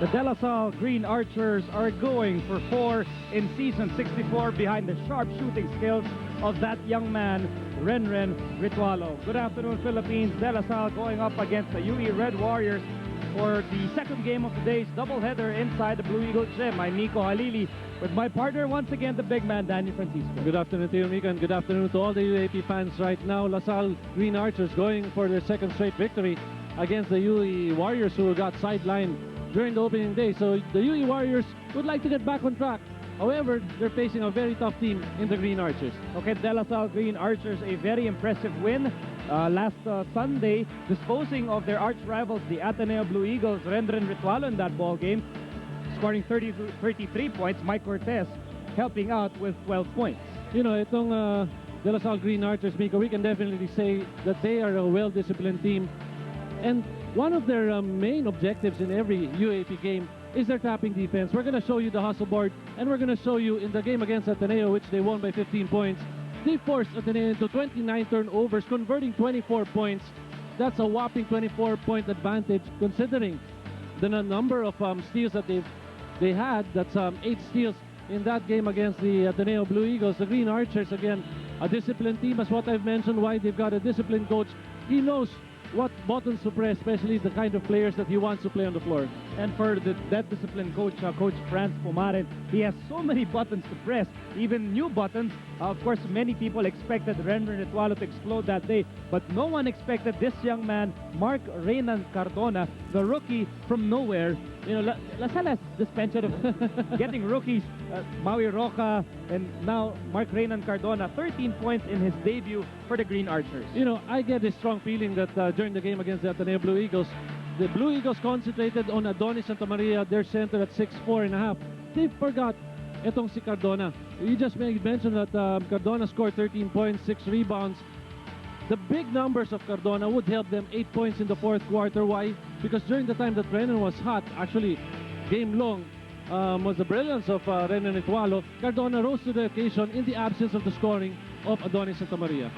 The De La Salle Green Archers are going for 4 in season 64 behind the sharp shooting skills of that young man, Renren Ritualo. Good afternoon, Philippines. De La Salle going up against the UE Red Warriors for the second game of the day's doubleheader inside the Blue Eagle Gym. I'm Nico Halili with my partner, once again, the big man, Danny Francisco. Good afternoon to you, Nico, and good afternoon to all the UAAP fans right now. La Salle Green Archers going for their second straight victory against the UE Warriors, who got sidelined during the opening day. So the UE Warriors would like to get back on track. However, they're facing a very tough team in the Green Archers. Okay, De La Salle Green Archers, a very impressive win last Sunday, disposing of their arch rivals, the Ateneo Blue Eagles. Renren Ritualo in that ball game, scoring 33 points. Mike Cortez helping out with 12 points. You know, itong De La Salle Green Archers, Miko, we can definitely say that they are a well-disciplined team. And one of their main objectives in every UAAP game is their tapping defense. We're going to show you the hustle board, and we're going to show you in the game against Ateneo, which they won by 15 points. They forced Ateneo into 29 turnovers, converting 24 points. That's a whopping 24-point advantage, considering the number of steals that they had. That's 8 steals in that game against the Ateneo Blue Eagles. The Green Archers, again, a disciplined team, as what I've mentioned, why they've got a disciplined coach. He knows what buttons to press, especially the kind of players that he wants to play on the floor. And for that disciplined coach, Coach Franz Pomaren, he has so many buttons to press, even new buttons. Of course, many people expected Renren Ritualo to explode that day, but no one expected this young man, Mark Reynan Cardona, the rookie from nowhere. You know, La Salle has this penchant of getting rookies, Maui Roca, and now Mark Reynan Cardona, 13 points in his debut for the Green Archers. You know, I get this strong feeling that during the game against the Ateneo Blue Eagles, the Blue Eagles concentrated on Adonis Santa Maria, their center at 6'4.5". They forgot etong si Cardona. You just mentioned that Cardona scored 13 points, 6 rebounds. The big numbers of Cardona would help them 8 points in the fourth quarter. Why? Because during the time that Renren was hot, actually game long, was the brilliance of Renren Ritualo. Cardona rose to the occasion in the absence of the scoring of Adonis Santa Maria.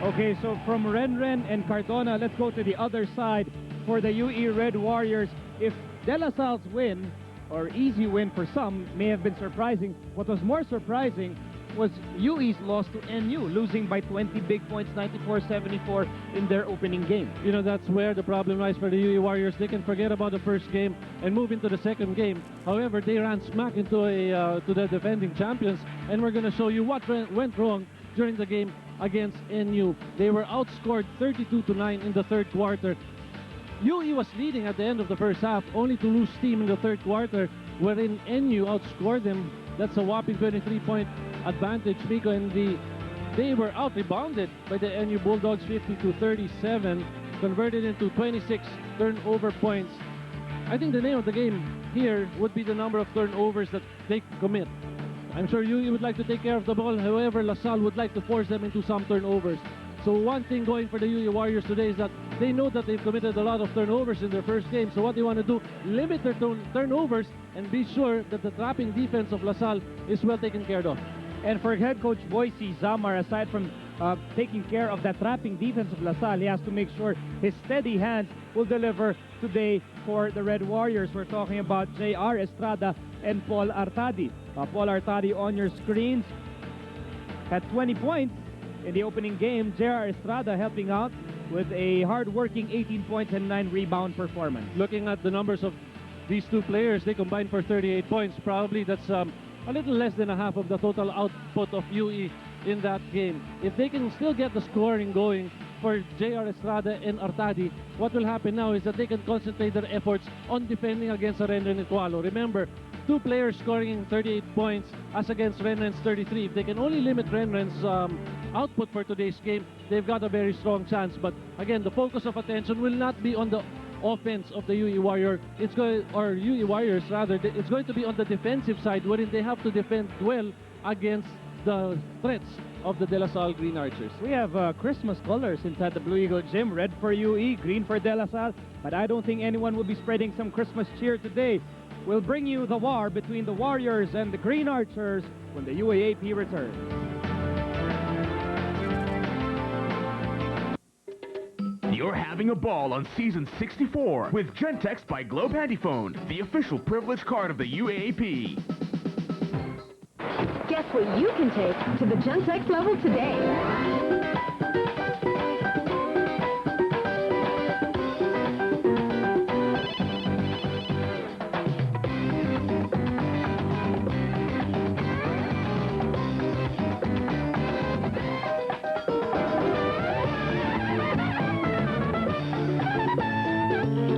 Okay, so from Renren and Cardona, let's go to the other side for the UE Red Warriors. If De La Salle's win, or easy win for some, may have been surprising, what was more surprising was UE's loss to NU, losing by 20 big points, 94-74 in their opening game. You know, that's where the problem lies for the UE Warriors. They can forget about the first game and move into the second game. However, they ran smack into to the defending champions, and we're going to show you what went wrong during the game against NU. They were outscored 32-9 in the third quarter. UE was leading at the end of the first half, only to lose steam in the third quarter, wherein NU outscored them. That's a whopping 23-point advantage, Miko, and they were out-rebounded by the NU Bulldogs 50-37, converted into 26 turnover points. I think the name of the game here would be the number of turnovers that they commit. I'm sure UE would like to take care of the ball, however, La Salle would like to force them into some turnovers. So one thing going for the UE Warriors today is that they know that they've committed a lot of turnovers in their first game. So what they want to do, limit their turnovers and be sure that the trapping defense of La Salle is well taken care of. And for head coach Boise Zamar, aside from taking care of that trapping defense of La Salle, he has to make sure his steady hands will deliver today for the Red Warriors. We're talking about J.R. Estrada and Paul Artadi. Paul Artadi on your screens had 20 points in the opening game. J.R. Estrada helping out with a hard-working 18 points and 9 rebound performance. Looking at the numbers of these two players, they combined for 38 points. Probably that's a little less than a half of the total output of UE in that game. If they can still get the scoring going for J.R. Estrada and Artadi, what will happen now is that they can concentrate their efforts on defending against Renren Ritualo. Remember, 2 players scoring 38 points as against Renren's 33. If they can only limit Renren's output for today's game, they've got a very strong chance. But again, the focus of attention will not be on the offense of the UE Warrior. UE Warriors rather. It's going to be on the defensive side, wherein they have to defend well against the threats of the De La Salle Green Archers. We have Christmas colors inside the Blue Eagle Gym. Red for UE, green for De La Salle. But I don't think anyone will be spreading some Christmas cheer today. We'll bring you the war between the Warriors and the Green Archers when the UAAP returns. You're having a ball on season 64 with Gentex by Globe Handyphone, the official privilege card of the UAAP. Guess what you can take to the Gentex level today.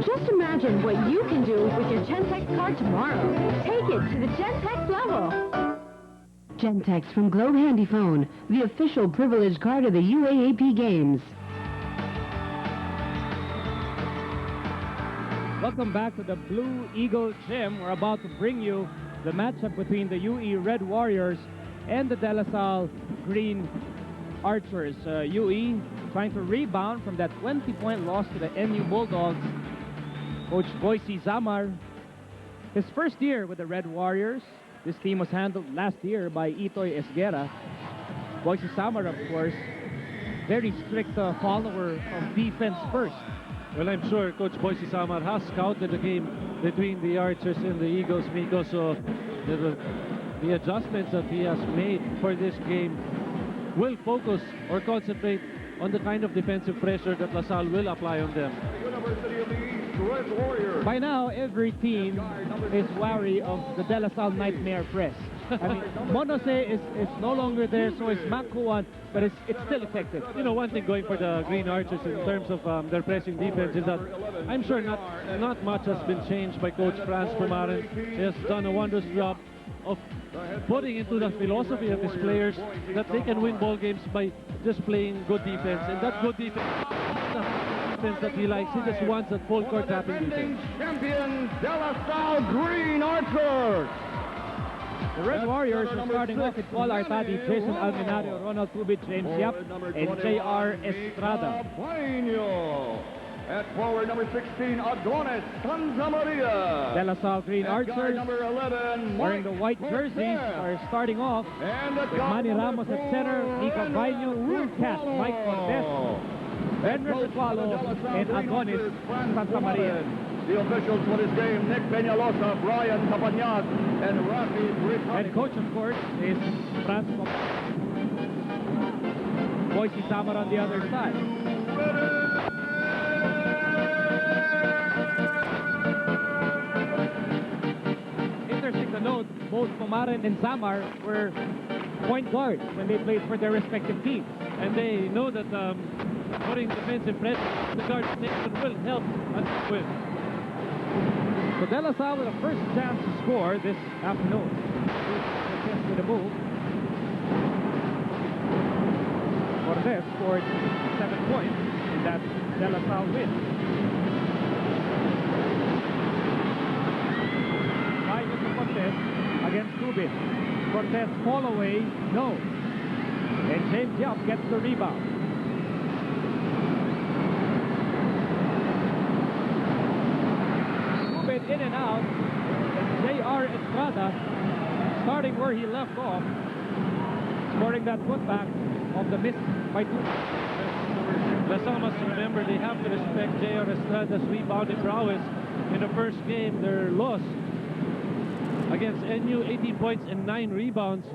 Just imagine what you can do with your Gentex card tomorrow. Take it to the Gentex level. Gentex from Globe Handyphone, the official privilege card of the UAAP Games. Welcome back to the Blue Eagle Gym. We're about to bring you the matchup between the UE Red Warriors and the De La Salle Green Archers. UE trying to rebound from that 20-point loss to the NU Bulldogs. Coach Boise Zamar, his first year with the Red Warriors. This team was handled last year by Itoy Esguera. Boise Zamar, of course, very strict follower of defense first. Well, I'm sure Coach Boise Zamar has scouted the game between the Archers and the Eagles, Miko, so the adjustments that he has made for this game will focus or concentrate on the kind of defensive pressure that La Salle will apply on them. By now, every team is wary of the De La Salle Nightmare press. I mean, Monose is no longer there, so is Makuan, but it's still effective. You know, one thing going for the Green Archers in terms of their pressing defense is that I'm sure not much has been changed by Coach Franz Pumaren. He has done a wondrous job of putting into the philosophy of his players that they can win ball games by just playing good defense, and that good defense that he likes. He just wants that full court tapping defense. Champion De La Salle Green Archers. The Red Warriors are starting off with Paul Artadi, Jason Alminario, Ronald Tubit, James Yap, and J.R. Estrada. At forward number 16, Adonis Santa Maria. De La Salle Green Archers, number 11, wearing the white jerseys, are starting off with Manny Ramos at center, Nika Baino, Cat, Mike Cortez, Henry Retualo, and Adonis Santa Maria. The officials for this game, Nick Peñalosa, Brian Capañas, and Rafi Brittany. Head coach, of course, is Franz Boise Zamar on the other side. Interesting to note, both Pumaren and Zamar were point guards when they played for their respective teams. And they know that putting defensive pressure the guard station will help us win. So De La Salle with a first chance to score this afternoon. Cortez with a move. Cortez scored 7 points in that De La Salle win. Cortez against Tubin. Cortez fall away, no. And James Yap gets the rebound. Tubin in and out. And J.R. Estrada starting where he left off, scoring that putback of the miss by Tubin. La Salle must remember they have to respect J.R. Estrada's rebounding prowess. In the first game, their loss against NU, 18 points and 9 rebounds.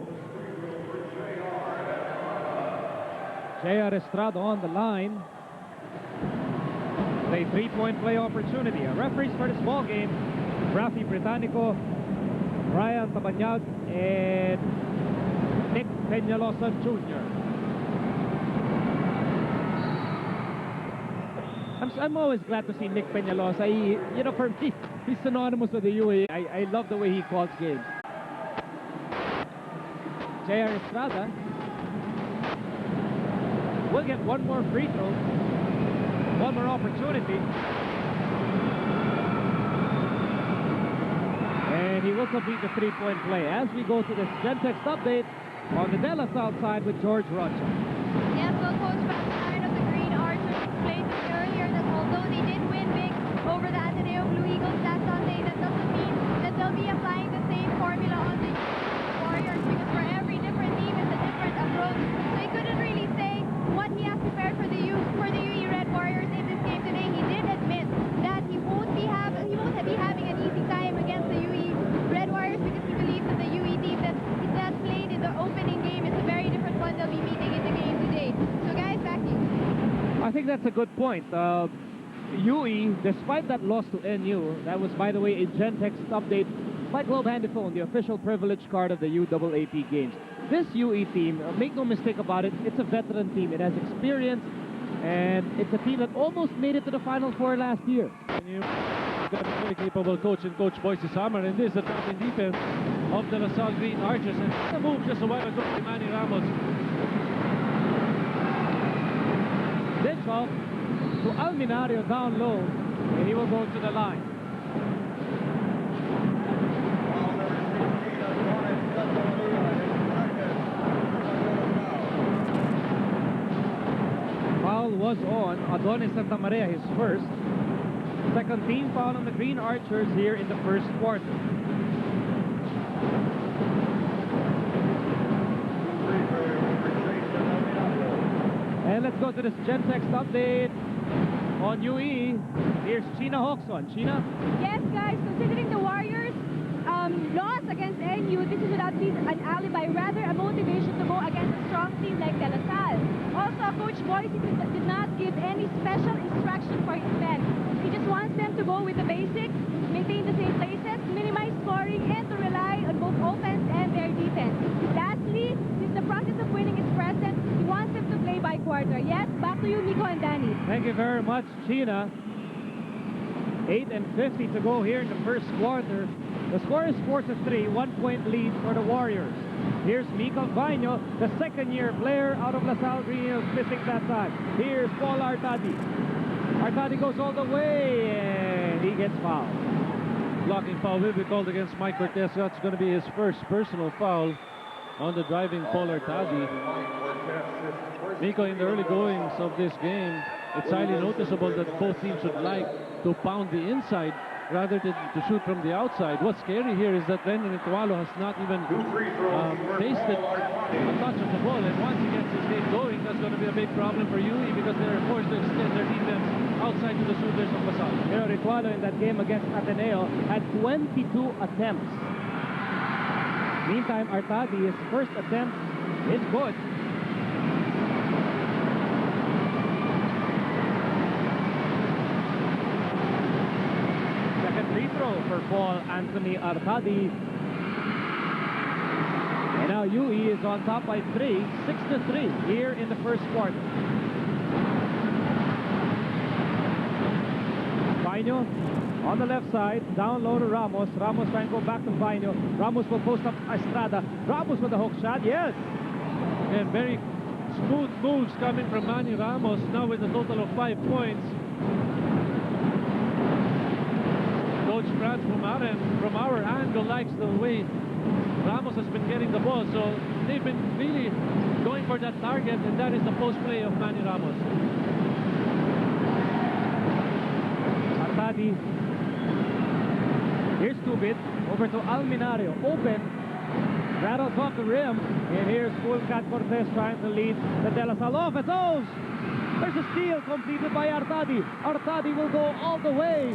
J.R. Estrada on the line. A 3-point play opportunity. A referees for this ball game, Rafi Britannico, Brian Capañas, and Nick Peñalosa Jr. I'm always glad to see Nick Peñalosa. You know, for me, he's synonymous with the UAA. I love the way he calls games. J.R. Estrada will get one more free throw, one more opportunity. And he will complete the 3-point play. As we go to the Gentex update on the De La Salle side with George Rocha. Yes, well, Coach Franz of the Green Archers explained to me earlier that although they did win big over the Ateneo Blue Eagles last Sunday, that doesn't mean that they'll be applying the same formula on the Warriors, because for every different team it's a different approach. So he couldn't really say what he has prepared for the UE Red Warriors in this think that's a good point. UE, despite that loss to NU, that was, by the way, a Gentex update by Globe Handyphone, the official privilege card of the UAAP games. This UE team, make no mistake about it, it's a veteran team. It has experience, and it's a team that almost made it to the Final Four last year. And you've got a very capable coach in Coach Boise Summer, and this is the attacking defense of the LaSalle Green Archers. And the move just a while ago by Manny Ramos. Ditch off to Alminario down low, and he will go to the line. Foul was on Adonis Santamaria, his first. Second team foul on the Green Archers here in the first quarter. And let's go to this Gentex update on UE. Here's Sheena Hawkson. Sheena? Yes, guys, considering the Warriors' loss against NU, this is without being an alibi, rather a motivation to go against a strong team like De La Salle. Also, Coach Boise did not give any special instruction for his men. He just wants them to go with the basics, maintain the same places, minimize scoring, and to rely on both offense and their defense. Lastly, since the process of winning is present, he wants them to play by quarter. Yes, back to you, Miko and Danny. Thank you very much, Sheena. 8:50 to go here in the first quarter. The score is 4-3, 1-point lead for the Warriors. Here's Miko Vaino, the second-year player out of LaSalle Green Hills, missing that time. Here's Paul Artadi. Artadi goes all the way, and he gets fouled. Blocking foul will be called against Mike Cortez. That's going to be his first personal foul on the driving Paul Artadi. Miko, in the early goings of this game, it's highly noticeable that both teams would like to pound the inside rather than to shoot from the outside. What's scary here is that Brendan Itualo has not even tasted a touch of the ball, and once he gets his game going, that's going to be a big problem for UE because they're forced to extend their defense outside to the shooters of LaSalle. You know, Itualo in that game against Ateneo had 22 attempts. Meantime, Artadi, his first attempt is good. Free throw for Paul Anthony Artadi. And now UE is on top by 3, 6-3 here in the first quarter. Vaino on the left side, down low to Ramos. Ramos trying to go back to Vaino. Ramos will post up Estrada. Ramos with a hook shot, yes. And very smooth moves coming from Manny Ramos, now with a total of 5 points. Coach Franz Pumaren, from our angle, likes the way Ramos has been getting the ball, so they've been really going for that target, and that is the post play of Manny Ramos. Artadi. Here's Tubit, over to Alminario, open, rattles off the rim, and here's Fulcat Cortez trying to lead the De La Salle offense. Oh, there's a steal completed by Artadi. Artadi will go all the way.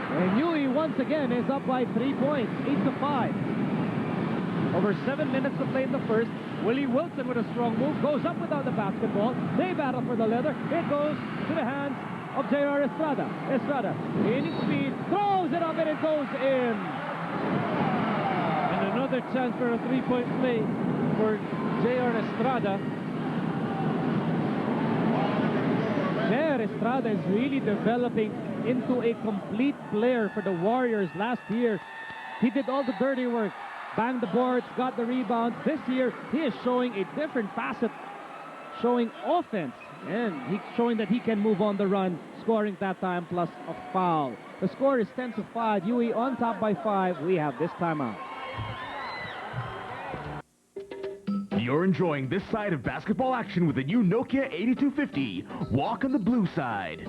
And UE once again is up by 3 points, 8-5. Over 7 minutes to play in the first. Willie Wilson with a strong move goes up without the basketball. They battle for the leather. It goes to the hands of J.R. Estrada. Estrada gaining speed, throws it up, and it goes in. And another chance for a 3-point play for J.R. Estrada. J.R. Estrada is really developing into a complete player for the Warriors. Last year, he did all the dirty work, banged the boards, got the rebounds. This year, he is showing a different facet, showing offense, and he's showing that he can move on the run, scoring that time plus a foul. The score is 10-5. UE on top by 5. We have this timeout. You're enjoying this side of basketball action with the new Nokia 8250. Walk on the blue side.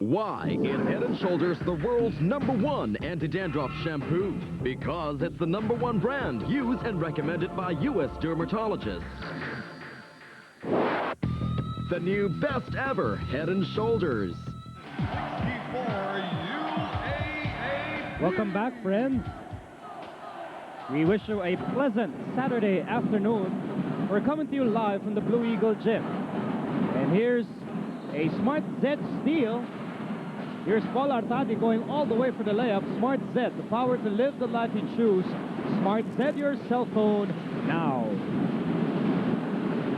Why is Head & Shoulders the world's #1 anti-dandruff shampoo? Because it's the #1 brand used and recommended by U.S. dermatologists. The new best ever Head & Shoulders. Welcome back, friends. We wish you a pleasant Saturday afternoon. We're coming to you live from the Blue Eagle Gym. And here's a Smart Z steal. Here's Paul Artadi going all the way for the layup. Smart Z, the power to live the life you choose. Smart Z your cell phone now.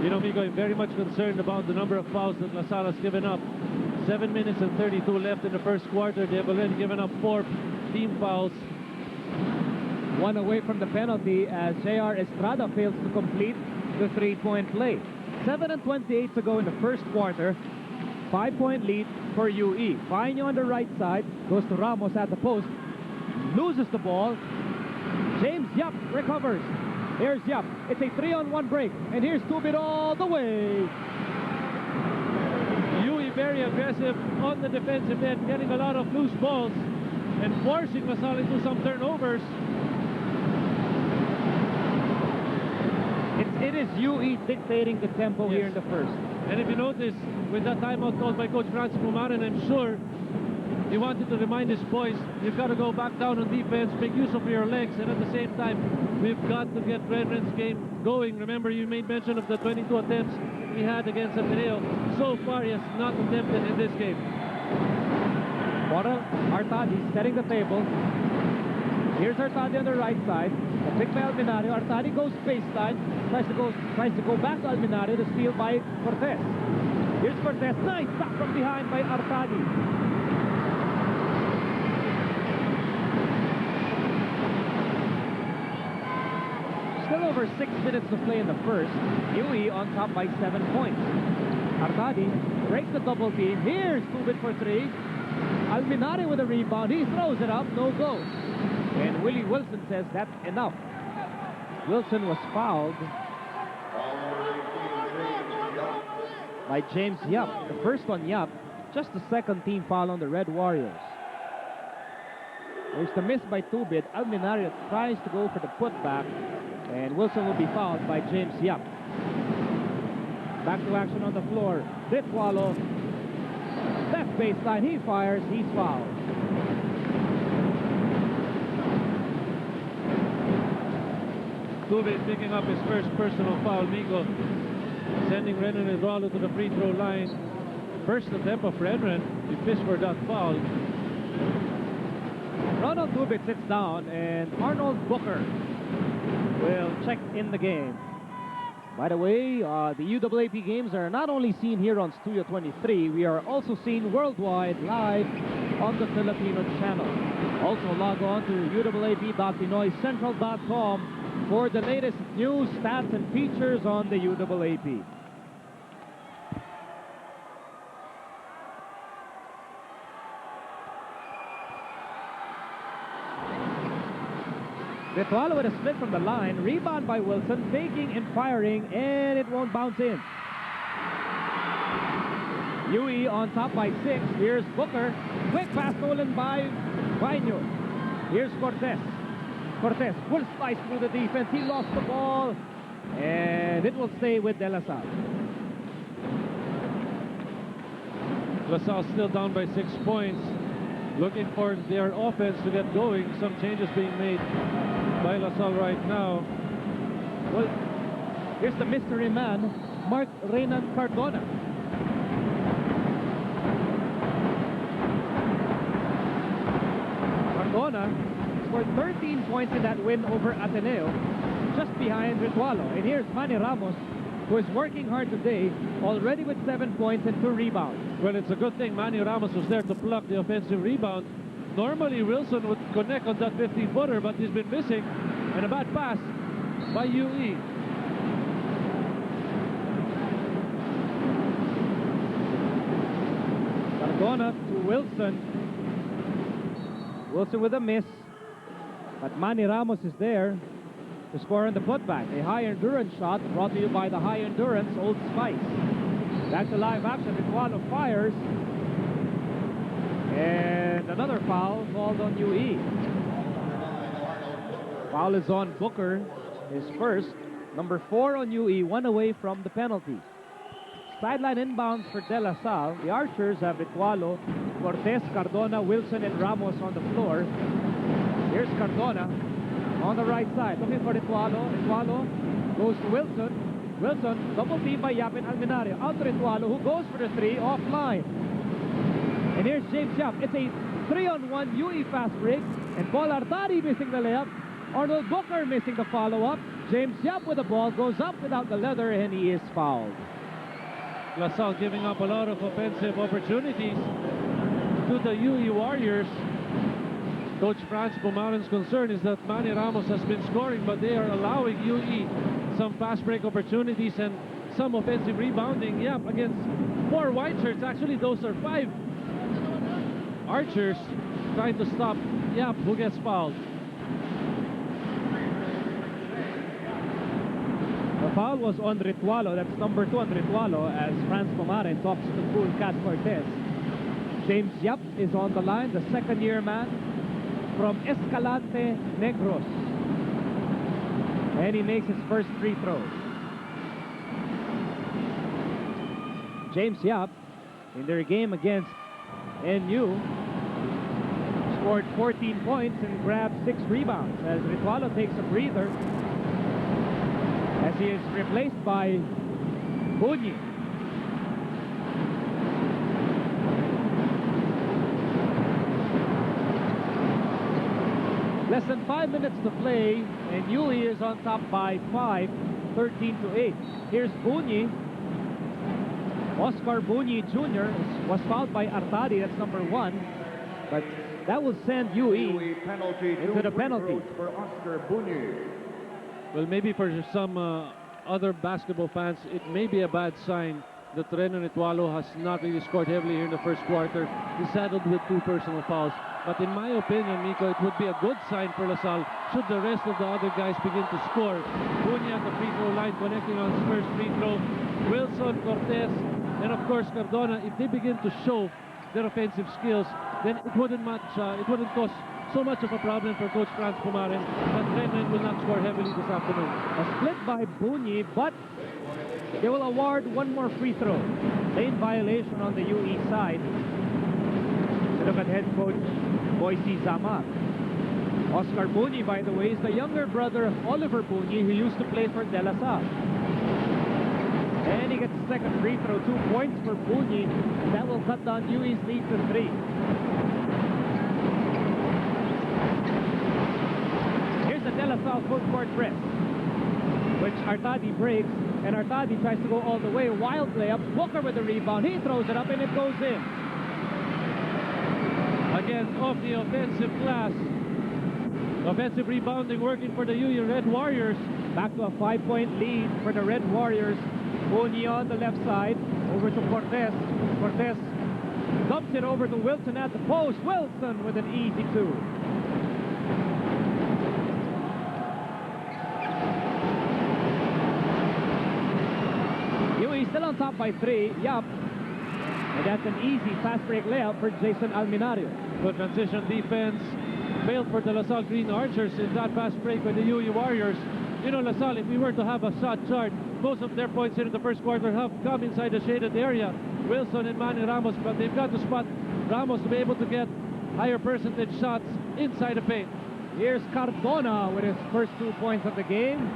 You know, Migo, I'm very much concerned about the number of fouls that La Salle has given up. 7 minutes and 32 left in the first quarter. They have already given up 4 team fouls. One away from the penalty as J.R. Estrada fails to complete the three-point play. 7:28 to go in the first quarter. 5-point lead for UE. Paino on the right side, goes to Ramos at the post, loses the ball. James Yap recovers. Here's Yap. It's a 3-on-1 break, and here's Tubit all the way. UE very aggressive on the defensive end, getting a lot of loose balls and forcing La Salle into some turnovers. It is UE dictating the tempo here in the first. And if you notice, with that timeout called by Coach Franz Pumarin, I'm sure he wanted to remind his boys, you've got to go back down on defense, make use of your legs, and at the same time, we've got to get Renren's game going. Remember, you made mention of the 22 attempts he had against Ateneo. So far, he has not attempted in this game. Artadi setting the table. Here's Artadi on the right side. A pick by Alminario. Artadi goes baseline. Tries to go back to Alminario. The steal by Cortez. Here's Cortez. Nice stop from behind by Artadi. Still over 6 minutes to play in the first. UE on top by 7 points. Artadi breaks the double team. Here's Tubit for 3. Alminario with a rebound. He throws it up. No go. And Willie Wilson says that's enough. Wilson was fouled by James Yap. The first on Yap, just the second team foul on the Red Warriors. There's the miss by Tubit. Alminario tries to go for the putback, and Wilson will be fouled by James Yap. Back to action on the floor. Ditwalo, left baseline, he fires, he's fouled. Tubit picking up his first personal foul, Migo, sending Renren Eduardo to the free throw line. First attempt of Renren, he fished for that foul. Ronald Tubit sits down, and Arnold Booker will check in the game. By the way, the UAAP games are not only seen here on Studio 23, we are also seen worldwide live on the Filipino channel. Also log on to uaap.pinoycentral.com for the latest news, stats, and features on the UAAP. Vitwalo with a split from the line. Rebound by Wilson, faking and firing, and it won't bounce in. UE on top by 6. Here's Booker. Quick pass stolen by Vaino. Here's Cortez. Cortez will slice through the defense. He lost the ball, and it will stay with De La Salle. La Salle still down by 6 points. Looking for their offense to get going. Some changes being made by La Salle right now. Well, here's the mystery man, Mark Renan Cardona. Cardona scored 13 points in that win over Ateneo, just behind Ritualo. And here's Manny Ramos, who is working hard today, already with 7 points and 2 rebounds. Well, it's a good thing Manny Ramos was there to pluck the offensive rebound. Normally, Wilson would connect on that 15-footer, but he's been missing. And a bad pass by UE. Cardona to Wilson. Wilson with a miss. But Manny Ramos is there to score on the putback. A high endurance shot brought to you by the high endurance Old Spice. Back to live action. Vitwalo fires. And another foul called on UE. Foul is on Booker, his first. Number 4 on UE, 1 away from the penalty. Sideline inbounds for De La Salle. The Archers have Ritualo, Cortez, Cardona, Wilson, and Ramos on the floor. Here's Cardona on the right side, looking for Ritualo. Ritualo goes to Wilson. Wilson, double team by Yap and Alminario. Out to Ritualo, who goes for the 3, offline. And here's James Yap. It's a 3-on-1 UE fast break. And Paul Artadi missing the layup. Arnold Booker missing the follow-up. James Yap with the ball, goes up without the leather, and he is fouled. La Salle giving up a lot of offensive opportunities to the UE Warriors. Coach Franz Pumaren's concern is that Manny Ramos has been scoring, but they are allowing UE some fast break opportunities and some offensive rebounding. Yep, against 4 white shirts. Actually, those are 5 Archers trying to stop Yap, who gets fouled. The foul was on Ritualo. That's number 2 on Ritualo as Franz Pumaren talks to Cool Cat Cortez. James Yap is on the line, the second-year man from Escalante Negros. And he makes his first free throw. James Yap, in their game against NU, scored 14 points and grabbed 6 rebounds as Ritualo takes a breather as he is replaced by Bunyi. Less than 5 minutes to play, and UE is on top by 5, 13-8. Here's Bunyi. Oscar Bunyi Jr. was fouled by Artadi, that's number 1. But that will send UE into the penalty. For Oscar Bunyi. Well, maybe for some other basketball fans, it may be a bad sign that Renan Ritualo has not really scored heavily here in the first quarter. He's saddled with 2 personal fouls. But in my opinion, Miko, it would be a good sign for La Salle should the rest of the other guys begin to score. Bunyi at the free throw line connecting on his first free throw. Wilson, Cortez, and of course Cardona. If they begin to show their offensive skills, then it wouldn't cause so much of a problem for Coach Franz Pumaren that Renan will not score heavily this afternoon. A split by Bunyi, but they will award 1 more free throw. Lane violation on the UE side. Look at head coach Boise Zamar. Oscar Bunyi, by the way, is the younger brother of Oliver Bunyi, who used to play for De La Salle. And he gets a second free throw, 2 points for Bunyi. That will cut down UE's lead to 3. Here's the De La Salle full court press, which Artadi breaks, and Artadi tries to go all the way. Wild layup. Booker with the rebound. He throws it up, and it goes in. Again, off the offensive glass. Offensive rebounding working for the UE Red Warriors. Back to a 5-point lead for the Red Warriors. Bunyi on the left side. Over to Cortez. Cortez dumps it over to Wilson at the post. Wilson with an easy 2. UE still on top by 3. Yup. And that's an easy fast break layup for Jason Alminario. Good transition defense. Failed for the La Salle Green Archers in that fast break by the UE Warriors. You know, La Salle, if we were to have a shot chart, most of their points here in the first quarter have come inside the shaded area. Wilson and Manny Ramos, but they've got to spot Ramos to be able to get higher percentage shots inside the paint. Here's Cardona with his first 2 points of the game.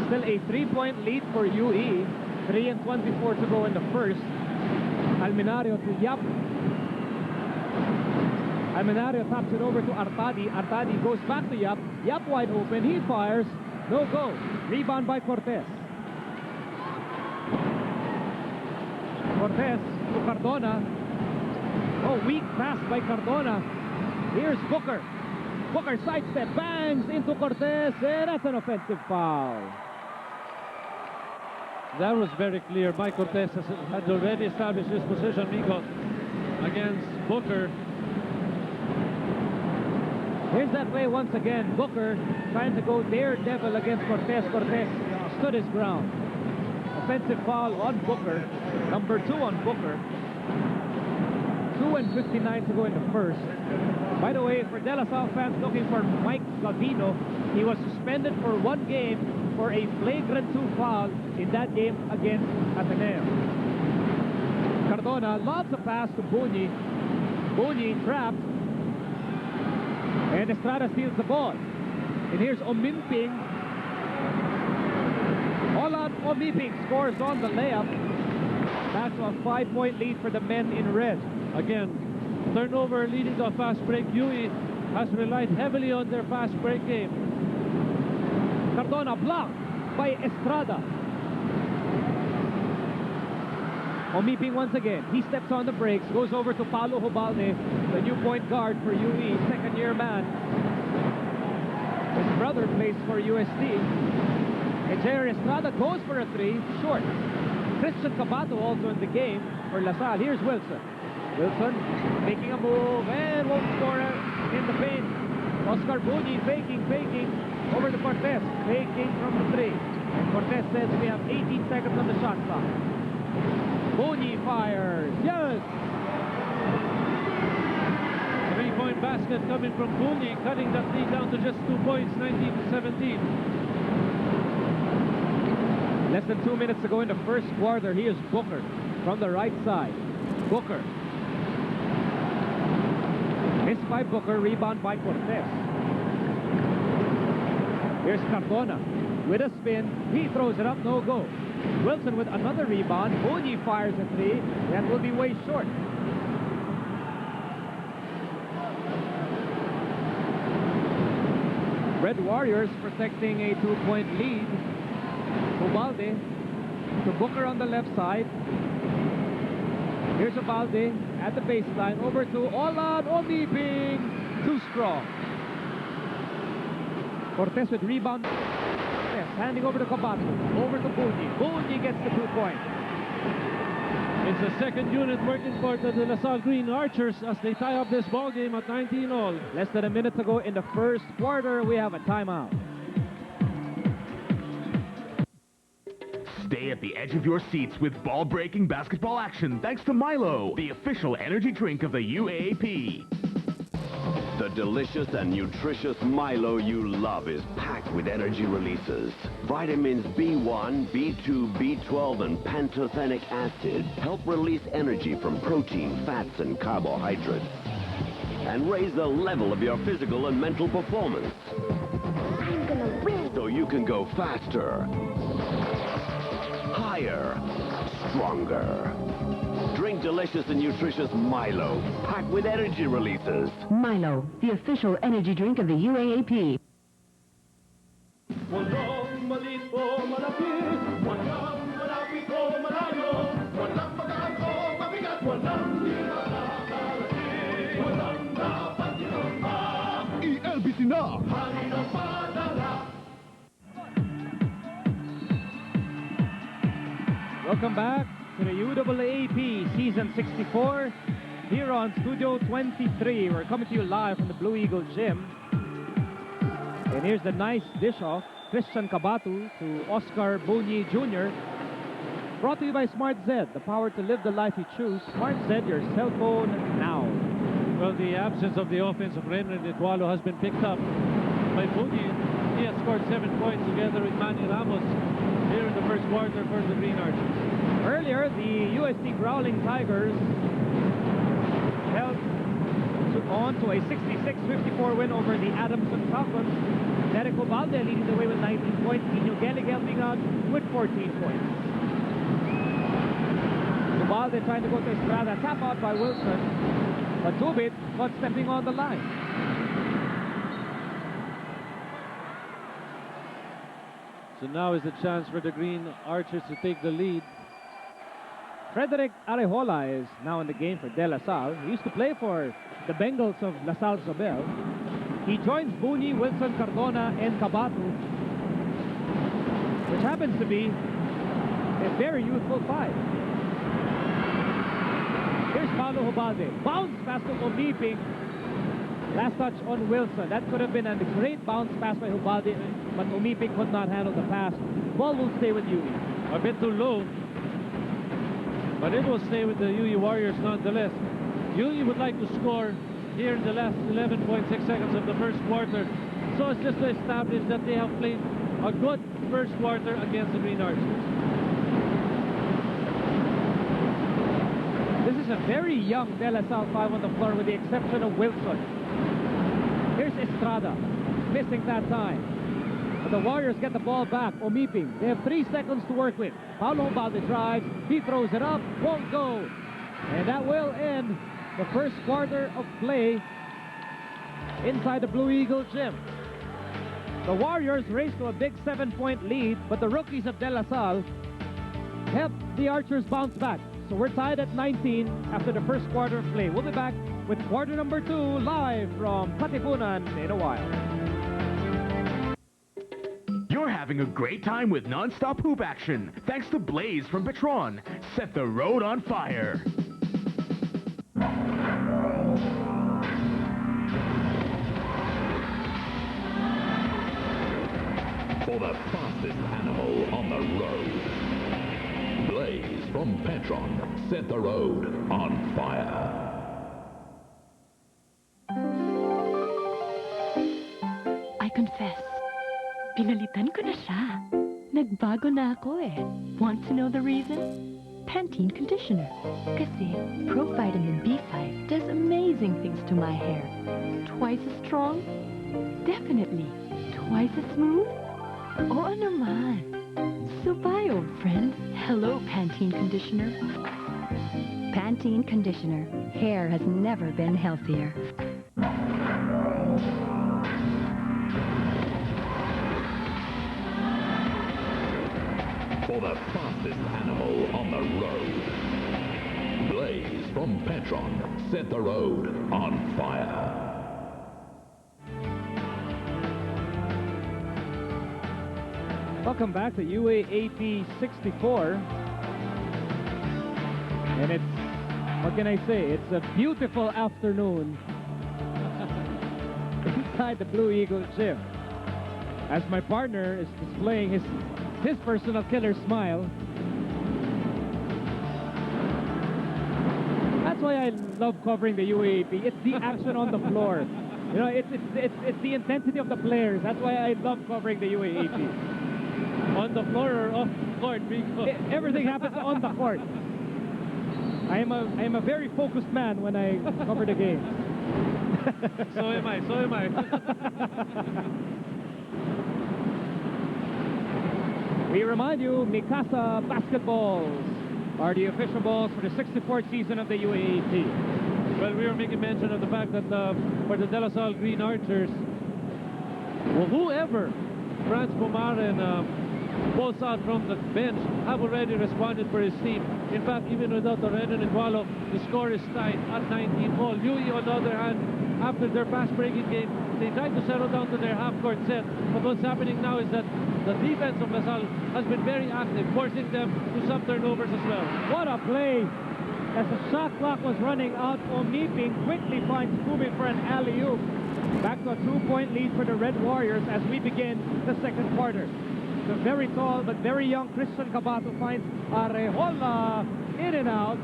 Still a 3-point lead for UE. 3:24 to go in the first. Alminario to Yap. Alminario taps it over to Artadi. Artadi goes back to Yap. Yap wide open. He fires. No go. Rebound by Cortez. Cortez to Cardona. Oh, weak pass by Cardona. Here's Booker. Booker sidestep, bangs into Cortez, and that's an offensive foul. That was very clear. Mike Cortez had already established his position, Miko, against Booker. Here's that play once again. Booker trying to go daredevil against Cortez. Cortez stood his ground. A offensive foul on Booker, number 2 on Booker. 2:59 to go in the first. By the way, for De La Salle fans looking for Mike Gavino, he was suspended for 1 game for a flagrant 2 foul in that game against Ateneo. Cardona lobs a pass to Bunyi. Bunyi trapped. And Estrada steals the ball. And here's Omimping. Olan Omimping scores on the layup. That's a 5-point lead for the men in red. Again, turnover leading to a fast break. UE has relied heavily on their fast break game. Cardona blocked by Estrada. Omimping once again. He steps on the brakes, goes over to Paulo Hubalde, the new point guard for UE, second-year man. His brother plays for UST. And Jair Estrada goes for a 3, short. Christian Cabato also in the game for La Salle. Here's Wilson. Wilson making a move and won't score in the paint. Oscar Bunyi faking, over to Cortez, faking from the 3. And Cortez says we have 18 seconds on the shot clock. Bunyi fires, yes! 3-point basket coming from Bunyi, cutting that lead down to just 2 points, 19-17. Less than 2 minutes to go in the first quarter. Here's Booker from the right side. Booker. Missed by Booker, rebound by Cortez. Here's Cardona with a spin. He throws it up, no go. Wilson with another rebound. Bunyi fires a 3. That will be way short. Red Warriors protecting a 2-point lead. Ubalde to Booker on the left side. Here's Ubalde at the baseline. Over to Olan Omimping. Too strong. Cortez with rebound. Cortez handing over to Cabato. Over to Bunyi. Bunyi gets the 2 points. It's the second unit working for the De La Salle Green Archers as they tie up this ball game at 19 all. Less than a minute to go in the first quarter. We have a timeout. Stay at the edge of your seats with ball-breaking basketball action thanks to Milo, the official energy drink of the UAAP. The delicious and nutritious Milo you love is packed with energy releases. Vitamins B1, B2, B12, and pantothenic acid help release energy from protein, fats, and carbohydrates and raise the level of your physical and mental performance. I'm gonna win. So you can go faster, higher, stronger. Drink delicious and nutritious Milo, packed with energy releases. Milo, the official energy drink of the UAAP. Welcome back to the UAAP Season 64 here on Studio 23. We're coming to you live from the Blue Eagle Gym. And here's the nice dish off. Christian Cabato to Oscar Bunyi Jr. Brought to you by Smart Z, the power to live the life you choose. Smart Z, your cell phone now. Well, the absence of the offense of Renren Itualo has been picked up by Bunyi. He has scored 7 points together with Manny Ramos here in the first quarter for the Green Archers. Earlier, the UST Growling Tigers held on to a 66-54 win over the Adamson Falcons. Derek Ubalde leading the way with 19 points. Nino Gelig helping out with 14 points. Ubalde trying to go to Estrada. Tap out by Wilson. But Tubit caught stepping on the line. So now is the chance for the Green Archers to take the lead. Frederick Arejola is now in the game for De La Salle. He used to play for the Bengals of La Salle Sobel. He joins Bunyi, Wilson, Cardona, and Cabato, which happens to be a very youthful 5. Here's Paulo Hubalde. Bounce pass to Omimping. Last touch on Wilson. That could have been a great bounce pass by Hubalde, but Omimping could not handle the pass. Ball will stay with UE. a bit too low. But it will stay with the UE Warriors nonetheless. UE would like to score here in the last 11.6 seconds of the first quarter. So it's just to establish that they have played a good first quarter against the Green Archers. This is a very young De La Salle 5 on the floor with the exception of Wilson. Here's Estrada, missing that time. But the Warriors get the ball back. Omiping, they have 3 seconds to work with. Paulo Balde drives, he throws it up, won't go. And that will end the first quarter of play inside the Blue Eagle gym. The Warriors race to a big 7-point lead, but the rookies of De La Salle helped the Archers bounce back. So we're tied at 19 after the first quarter of play. We'll be back with quarter number 2 live from Katipunan in a while. You're having a great time with non-stop hoop action. Thanks to Blaze from Petron. Set the road on fire. For the fastest animal on the road. Blaze from Petron. Set the road on fire. I confess, pinalitan ko na siya. Nagbago na ako eh. Want to know the reason? Pantene Conditioner. Kasi Pro Vitamin B5 does amazing things to my hair. Twice as strong? Definitely. Twice as smooth? Oo naman. So bye, old friend. Hello, Pantene Conditioner. Pantene Conditioner. Hair has never been healthier. For the fastest animal on the road. Blaze from Petron. Set the road on fire. Welcome back to UAAP 64. And it's, what can I say? It's a beautiful afternoon inside the Blue Eagle gym. As my partner is displaying his personal killer smile. That's why I love covering the UAAP. It's the action on the floor. You know, it's the intensity of the players. That's why I love covering the UAAP. On the floor or off the court, Rico? Everything happens on the court. I am a very focused man when I cover the game. So am I. We remind you, Mikasa basketballs are the official balls for the 64th season of the UAAP. Well, we were making mention of the fact that for the De La Salle Green Archers, well, whoever Franz Pomaren pulls out from the bench have already responded for his team. In fact, even without Renan Igualo, the score is tied at 19 all. UE, on the other hand, after their fast-breaking game, they tried to settle down to their half-court set. But what's happening now is that the defense of La Salle has been very active, forcing them to some turnovers as well. What a play! As the shot clock was running out, Omiping quickly finds Kubin for an alley-oop. Back to a 2-point lead for the Red Warriors as we begin the second quarter. The very tall but very young Christian Cabato finds Arejola in and out.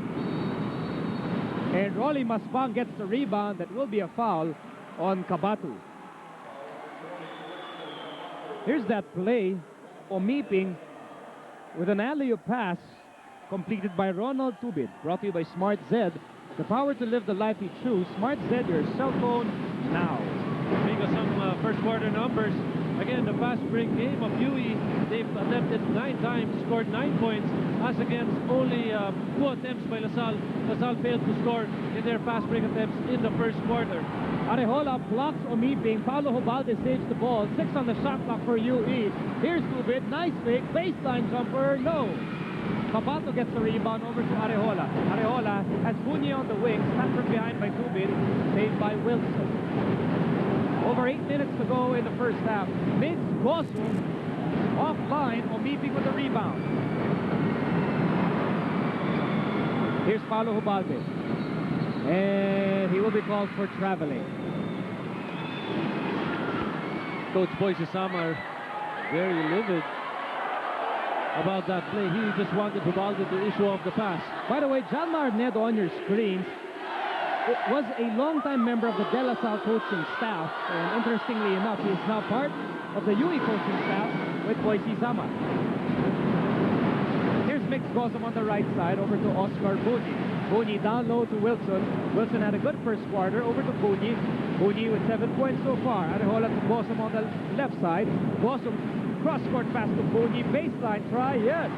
And Rolly Maspang gets the rebound. That will be a foul on Cabato. Here's that play. Omiping with an alley-oop pass completed by Ronald Tubid. Brought to you by Smart Z. The power to live the life you choose. Smart Z, your cell phone now. Speaking of some first quarter numbers, again, the fast break game of UE, they've attempted 9 times, scored 9 points, as against only 2 attempts by La Salle. La Salle failed to score in their fast break attempts in the first quarter. Arejola blocks Omiping. Paulo Hubalde saves the ball. 6 on the shot clock for UE. Here's Tubid. Nice fake. Baseline jumper. No. Cabato gets the rebound over to Arejola. Arejola has Bunye on the wing. Snapped from behind by Tubid. Saved by Wilson. Over 8 minutes to go in the first half. Mids Gosu offline. Omiping with the rebound. Here's Paulo Hubalde. And he will be called for traveling. Coach Boy Sasama are very livid. about that play. He just wanted Ubaldo to issue off the pass. By the way, John Marnedo on your screens was a longtime member of the De La Salle coaching staff, and interestingly enough, he is now part of the UE coaching staff with Boise Sama. Here's Mix Gosam on the right side, over to Oscar Buni. Buni down low to Wilson. Wilson had a good first quarter, over to Buni. Buni with 7 points so far. Arejola to Gosam on the left side. Gosam cross-court pass to Buni. Baseline try, yes.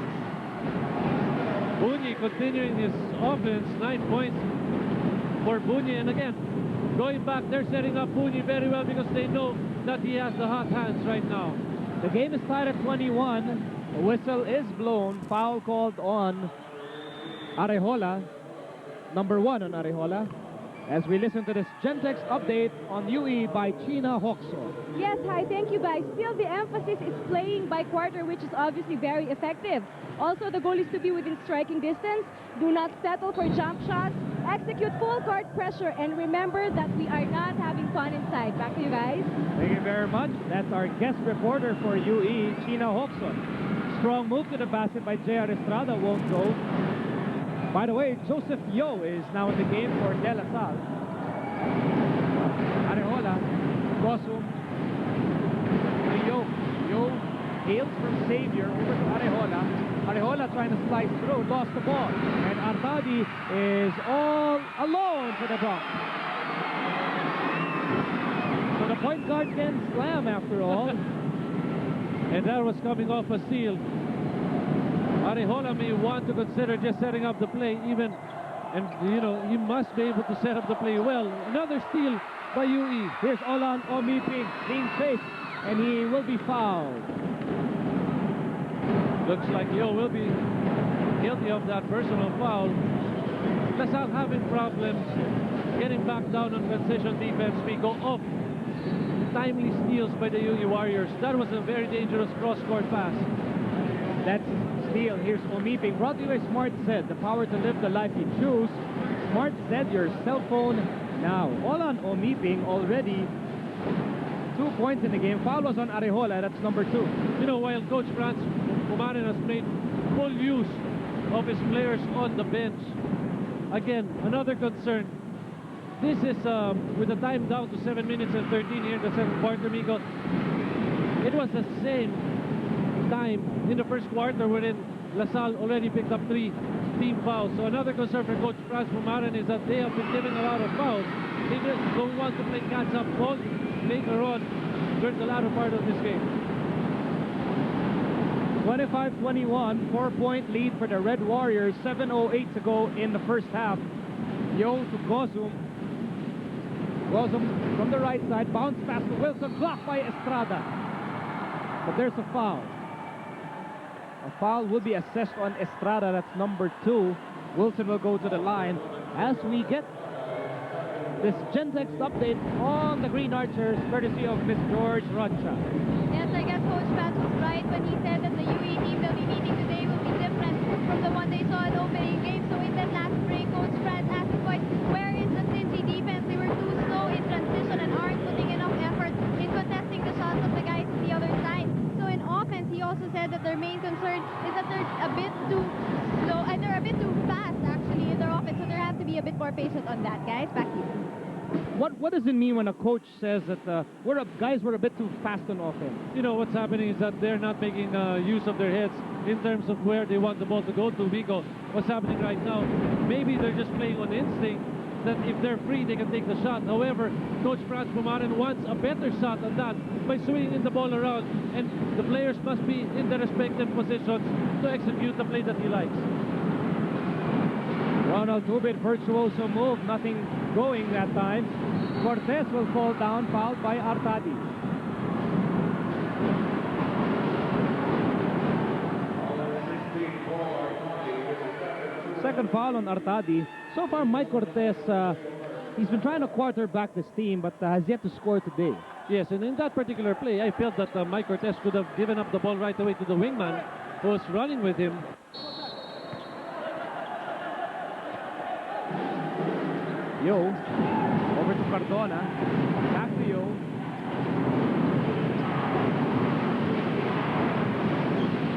Buni continuing his offense, 9 points for Buni. And again, going back, they're setting up Buni very well because they know that he has the hot hands right now. The game is tied at 21. The whistle is blown. Foul called on Arejola. Number 1 on Arejola. As we listen to this Gentex update on UE by China Hoxo. Yes, hi, thank you, guys. Still, the emphasis is playing by quarter, which is obviously very effective. Also, the goal is to be within striking distance. Do not settle for jump shots. Execute full court pressure. And remember that we are not having fun inside. Back to you, guys. Thank you very much. That's our guest reporter for UE, China Hoxo. Strong move to the basket by J.R. Estrada, won't go. By the way, Joseph Yo is now in the game for De La Salle. Arejola, Gosum, Yo. Yo hails from Xavier over to Arejola. Arejola trying to slice through, lost the ball. And Artadi is all alone for the dunk. So the point guard can slam after all. And that was coming off a steal. Arejola may want to consider just setting up the play even, and you know, he must be able to set up the play well. Another steal by UE. Here's Olan Omipi, clean face, and he will be fouled. Looks like Yo will be guilty of that personal foul. LaSalle having problems getting back down on transition defense. We go off timely steals by the UE Warriors. That was a very dangerous cross-court pass. That's steal. Here's Omiping, brought to you by Smart Z, the power to live the life you choose. Smart Z, your cell phone now. All on Omiping already. 2 points in the game. Foul was on Arejola. That's number 2. You know, while Coach Franz Pumarin has made full use of his players on the bench, again, another concern. This is with the time down to 7 minutes and 13 here in the second quarter, Miko. It was the same time in the first quarter wherein LaSalle already picked up 3 team fouls. So another concern for Coach Franz Pumarin is that they have been given a lot of fouls. They just don't want to play catch-up ball later on during the latter part of this game. 25-21, 4-point lead for the Red Warriors. 7:08 to go in the first half. Yo to Gosum. Gosum from the right side, bounce pass to Wilson, blocked by Estrada. But there's a foul. A foul will be assessed on Estrada. That's number 2. Wilson will go to the line as we get this Gentex update on the Green Archers, courtesy of Miss George Rocha. Yes, I guess Coach Pat was right when he said that the UE team they'll be meeting today will be different from the one they saw in opening game. So in that last break, Coach Pat asked the boys, where is the Cincy defense? They were too slow in transition and aren't putting enough effort in contesting the shots of the guys on the other side. So in offense, he also said that their main concern is that they're a bit too slow, and they're a bit too fast actually in their offense. So they have to be a bit more patient on that, guys. Back to you. What does it mean when a coach says that guys were a bit too fast on offense? You know, what's happening is that they're not making use of their heads in terms of where they want the ball to go to. Vico, what's happening right now, maybe they're just playing on instinct that if they're free, they can take the shot. However, Coach Franz Pumarin wants a better shot than that by swinging the ball around, and the players must be in their respective positions to execute the play that he likes. Ronald Tubit, virtuoso move, nothing going that time. Cortez will fall down, fouled by Artadi. Second foul on Artadi. So far, Mike Cortez, he's been trying to quarterback this team, but has yet to score today. Yes, and in that particular play, I felt that Mike Cortez could have given up the ball right away to the wingman who was running with him. Yo, over to Cardona, back to Yo.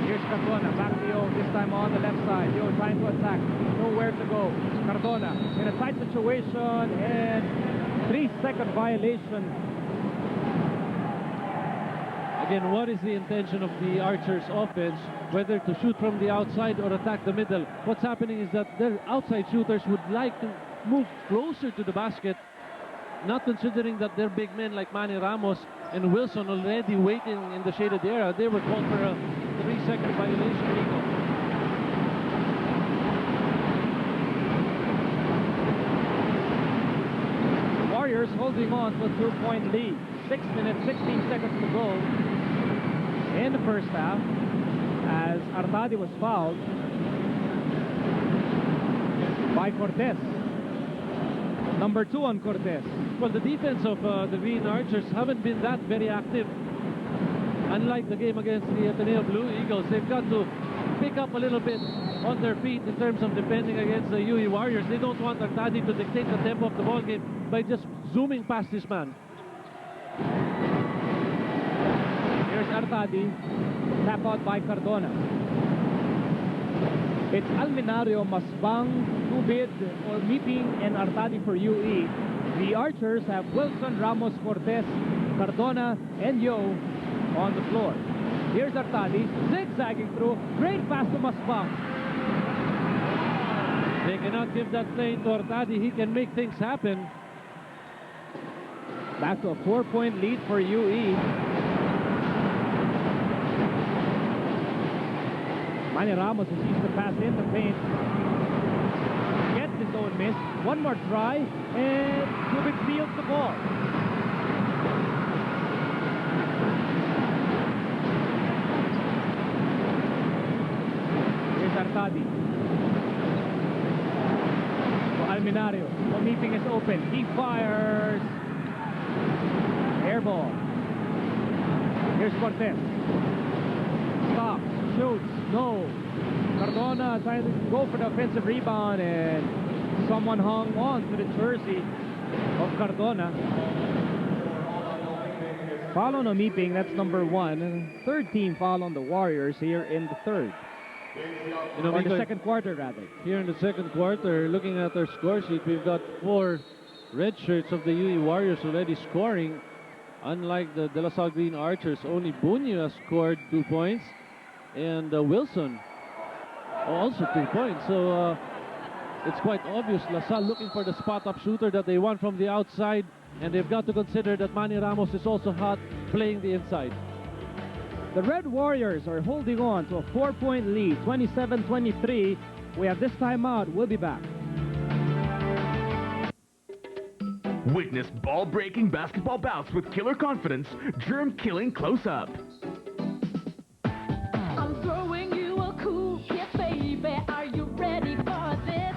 Here's Cardona, back time on the left side. Yo trying to attack. Nowhere to go. Cardona in a tight situation and 3-second violation. Again, what is the intention of the Archers offense? Whether to shoot from the outside or attack the middle. What's happening is that their outside shooters would like to move closer to the basket, not considering that they're big men like Manny Ramos and Wilson already waiting in the shaded area. They were called for a 3-second violation, Rico. Warriors holding on to a 2-point lead. 6 minutes, 16 seconds to go in the first half as Artadi was fouled by Cortez. Number 2 on Cortez. Well, the defense of the Green Archers haven't been that very active. Unlike the game against the Ateneo Blue Eagles, they've got to pick up a little bit on their feet in terms of defending against the UE Warriors. They don't want Artadi to dictate the tempo of the ball game by just zooming past this man. Here's Artadi, tap out by Cardona. It's Alminario, Masbang, Tubid, or Miping, and Artadi for UE. The Archers have Wilson, Ramos, Cortez, Cardona, and Yo on the floor. Here's Artadi, zigzagging through. Great pass to Masbang. They cannot give that lane to Artadi. He can make things happen. Back to a 4-point lead for UE. Manny Ramos sees the pass in the paint. Gets his own miss. One more try, and Kubik steals the ball. Here's Artadi. Alminario. The meeting is open. He fires. Air ball. Here's Cortez. Stops. Shoots. No. Cardona trying to go for the offensive rebound, and someone hung on to the jersey of Cardona. Foul on Omiping, that's number 1. And third team foul on the Warriors here in the third. You know, or the second quarter, rather. Here in the second quarter, looking at our score sheet, we've got 4 red shirts of the UE Warriors already scoring. Unlike the De La Salle Green Archers, only Bunyo has scored 2 points, and Wilson also 2 points. So it's quite obvious La Salle looking for the spot-up shooter that they want from the outside, and they've got to consider that Manny Ramos is also hot playing the inside. The Red Warriors are holding on to a 4-point lead, 27-23. We have this timeout. We'll be back. Witness ball-breaking basketball bouts with killer confidence, germ-killing close-up. I'm throwing you a cool kiss, baby. Are you ready for this?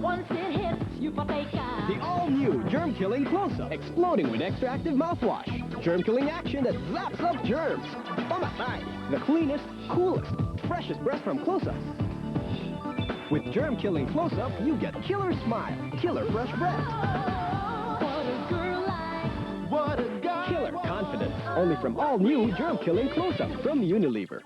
Once it hits, you partake. The all-new germ-killing close-up, exploding with extractive mouthwash. Germ-killing action that zaps up germs. Pamatay, the cleanest, coolest, freshest breath from close-up. With germ-killing close-up, you get killer smile, killer fresh breath. What a girl like. What a guy. Killer confidence, only from all-new germ-killing close-up from Unilever.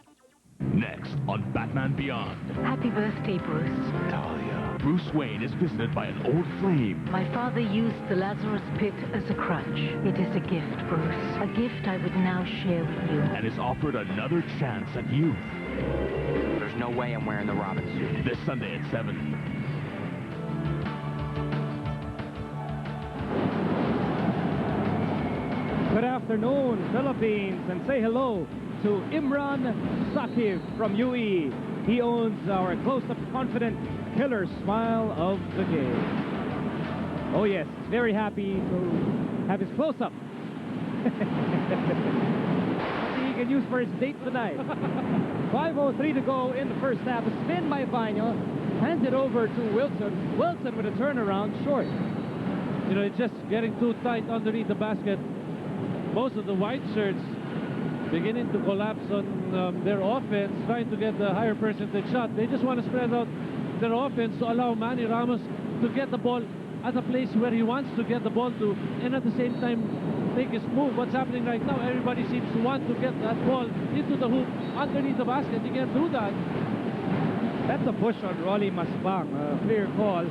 Next on Batman Beyond. Happy birthday, Bruce. Talia. Bruce Wayne is visited by an old flame. My father used the Lazarus Pit as a crutch. It is a gift, Bruce. A gift I would now share with you. And is offered another chance at youth. There's no way I'm wearing the Robin suit. This Sunday at 7. Good afternoon, Philippines, and say hello to Imran Sakib from UE. He owns our close-up confident killer smile of the game. Oh yes, very happy to have his close-up. He can use for his date tonight. 5:03 to go in the first half. A spin by Baño, hands it over to Wilson. Wilson with a turnaround short. You know, it's just getting too tight underneath the basket. Most of the white shirts beginning to collapse on their offense, trying to get the higher percentage shot. They just want to spread out their offense to allow Manny Ramos to get the ball at a place where he wants to get the ball to, and at the same time take his move. What's happening right now, everybody seems to want to get that ball into the hoop underneath the basket. You can't do that. That's a push on Rolly Masbang. A clear call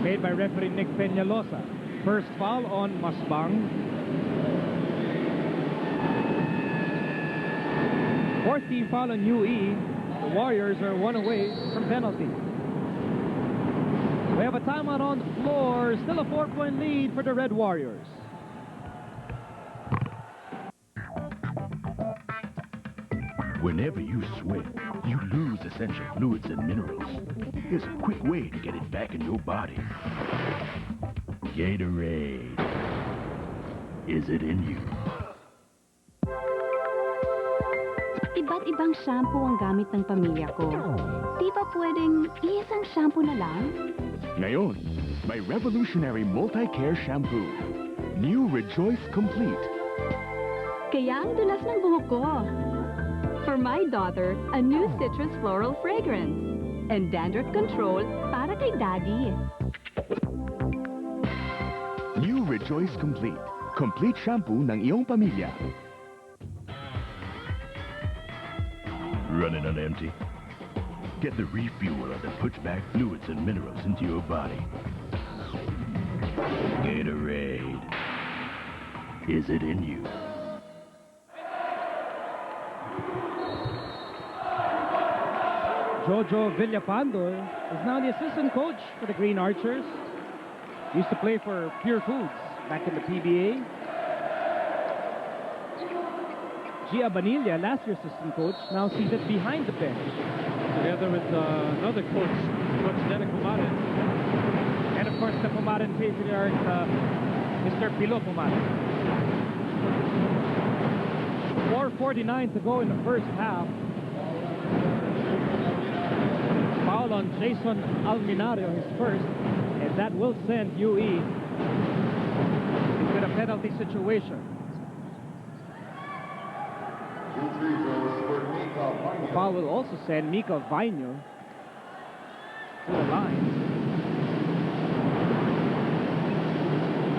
made by referee Nick Peñalosa. First foul on Masbang. 4th team foul on UE. The Warriors are one away from penalty. We have a timeout on the floor. Still a 4-point lead for the Red Warriors. Whenever you swim, you lose essential fluids and minerals. Here's a quick way to get it back in your body. Gatorade. Is it in you? Iba't ibang shampoo ang gamit ng pamilya ko. Di ba pwedeng isang shampoo na lang? Ngayon, may revolutionary multi-care shampoo. New Rejoice Complete. Kaya ang dulas ng buhok ko. For my daughter, a new citrus floral fragrance. And dandruff control para kay daddy. New Rejoice Complete. Complete shampoo ng iyong pamilya. Running on empty? Get the refueler that puts back fluids and minerals into your body. Gatorade. Is it in you? Jojo Villapando is now the assistant coach for the Green Archers. Used to play for Pure Foods back in the PBA. Gia Banilla, last year's assistant coach, now seated behind the bench. Together with another coach, Coach Derek Pumarin. And of course the Pumarin patriarch, Mr. Pilo Pumarin. 4:49 to go in the first half. Foul on Jason Alminario, his first, and that will send UE into the penalty situation. The foul will also send Mika Vaino to the line.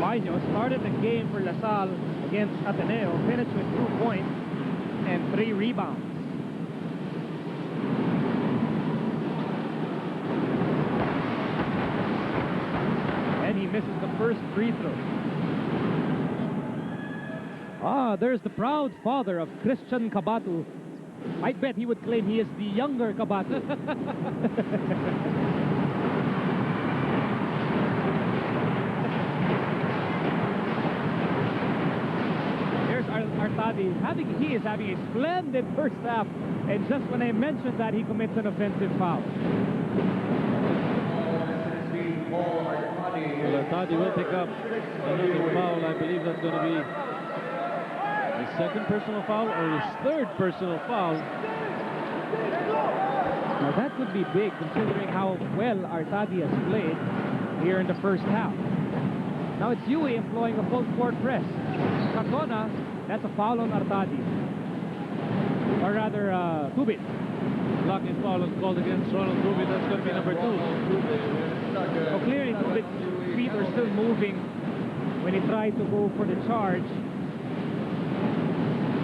Vaino started the game for La Salle against Ateneo, finished with 2 points and 3 rebounds. And he misses the first free throw. Ah, there's the proud father of Christian Cabatu. I bet he would claim he is the younger Cabatu. Here's Artadi. He is having a splendid first half. And just when I mentioned that, he commits an offensive foul. Well, Artadi will pick up another foul. I believe that's going to be his second personal foul or his third personal foul. Now that would be big considering how well Artadi has played here in the first half. Now it's UE employing a full court press. Cardona, that's a foul on Artadi. Or rather, Tubit. Blocking foul is called against Ronald Tubit. That's going to be number 2. So clearly Tubit's feet are still moving when he tried to go for the charge.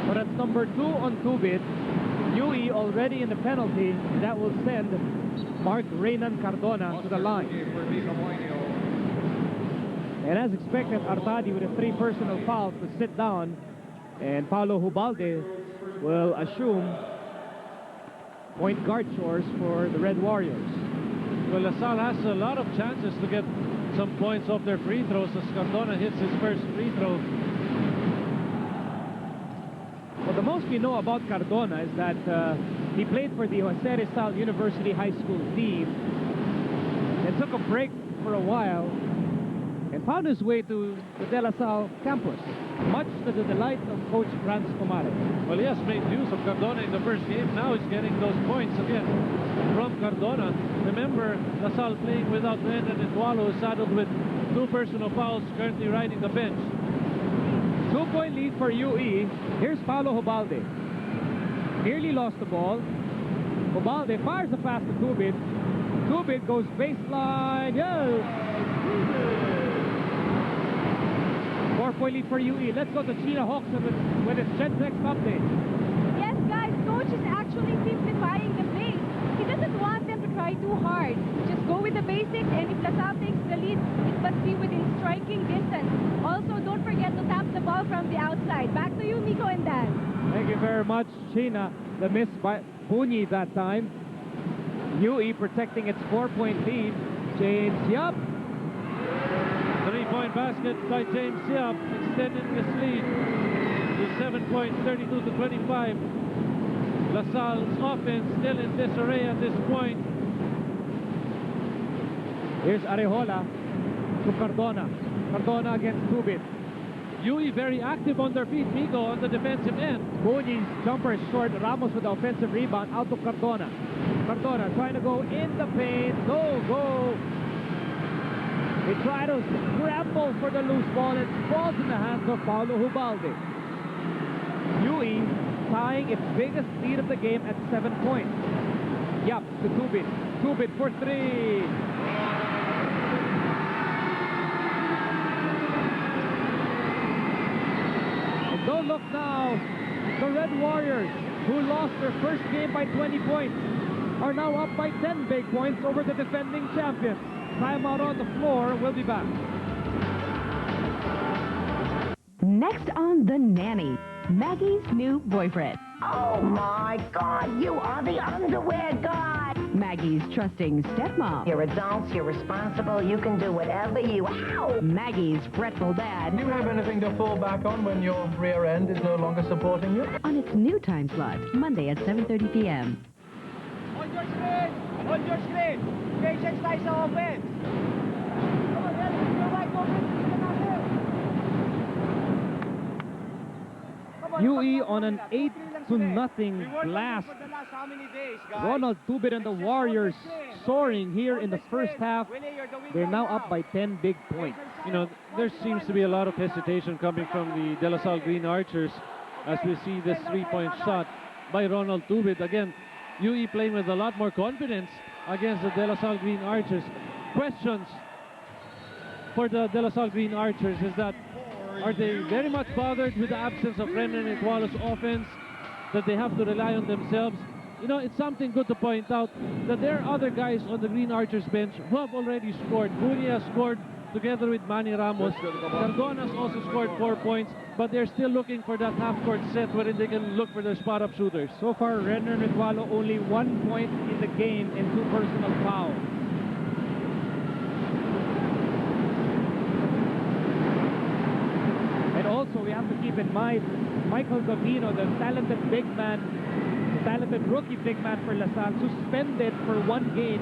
But that's number 2 on Tubit. UE already in the penalty. That will send Mark Reynan Cardona to the line. And as expected, Artadi with a 3 personal fouls to sit down. And Paulo Hubalde will assume point guard chores for the Red Warriors. Well, La Salle has a lot of chances to get some points off their free throws as Cardona hits his first free throw. Well, the most we know about Cardona is that he played for the Jose Rizal University High School team and took a break for a while and found his way to the De La Salle campus, much to the delight of Coach Franz Pumarin. Well, he has made use of Cardona in the first game. Now he's getting those points again from Cardona. Remember, La Salle playing without Renan Etualo, saddled with 2 personal fouls, currently riding the bench. 2-point lead for UE. Here's Paulo Hubalde. Nearly lost the ball. Hubalde fires a pass to Tubit. Tubit goes baseline. Yes! 4-point lead for UE. Let's go to China Hawks with its Gen Text update. Yes, guys, coach is actually simplifying the play. He doesn't want them to try try too hard. Just go with the basics, and if LaSalle takes the lead, it must be within striking distance. Also, don't forget to tap the ball from the outside. Back to you, Miko and Dan. Thank you very much, Sheena. The miss by Bunyi that time. UE protecting its 4-point lead. James Yap. 3-point basket by James Yap, extending his lead to 7 points, 32 to 25. LaSalle's offense still in disarray at this point. Here's Arejola to Cardona. Cardona against Tubit. UE very active on their feet, Miko, on the defensive end. Bunyi's jumper is short. Ramos with the offensive rebound. Out to Cardona. Cardona trying to go in the paint. No go. They try to scramble for the loose ball. It falls in the hands of Paulo Hubalde. UE tying its biggest lead of the game at 7 points. Yup, to Tubit. Tubit for 3. And don't look now. The Red Warriors, who lost their first game by 20 points, are now up by 10 big points over the defending champions. Timeout on the floor. We'll be back. Next on The Nanny, Maggie's new boyfriend. Oh my God, you are the underwear guy. Maggie's trusting stepmom. You're adults, you're responsible, you can do whatever you... Ow! Maggie's fretful dad. Do you have anything to fall back on when your rear end is no longer supporting you? On its new time slot, Monday at 7:30 p.m. On your screen! On your screen! Patience tayo sa offense! Come on, Ellis, you're right, offense! UE on an 8-0 blast. Ronald Tubit and the Warriors soaring here in the first half. They're now up by 10 big points. You know, there seems to be a lot of hesitation coming from the De La Salle Green Archers as we see this 3-point shot by Ronald Tubit. Again, UE playing with a lot more confidence against the De La Salle Green Archers. Questions for the De La Salle Green Archers is that, are they very much bothered with the absence of Renan Itualo's offense, that they have to rely on themselves? You know, it's something good to point out that there are other guys on the Green Archers bench who have already scored. Bunyi has scored together with Manny Ramos. Cardona's also scored 4 points, but they're still looking for that half-court set wherein they can look for their spot-up shooters. So far, Renan Itualo only 1 point in the game and 2 personal fouls. Also, we have to keep in mind Michael Gavino, the talented big man, the talented rookie big man for LaSalle, suspended for 1 game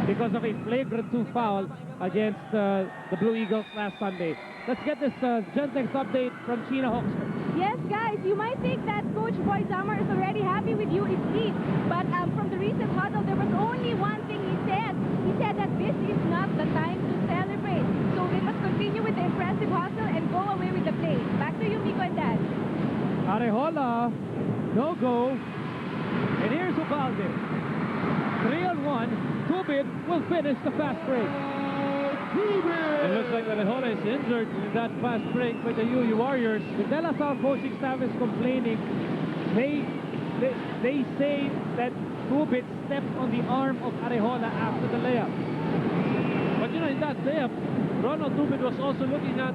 because of a flagrant 2 foul against the Blue Eagles last Sunday. Let's get this Gentex update from Sheena Hoxter. Yes, guys, you might think that Coach Boy Zamar is already happy with UE's lead, but from the recent huddle, there was only one thing he said. He said that this is not the time to celebrate. So they must continue with the impressive hustle and go away with the play. Back to you, Miko and Dan. Arejola, no go. And here's Ubalde. 3-on-1. Tubit will finish the fast break. It looks like Arejola is injured in that fast break by the UE Warriors. The De La Salle coaching staff is complaining. They say that Tubit stepped on the arm of Arejola after the layup. But you know, in that layup, Ronald Tubit was also looking at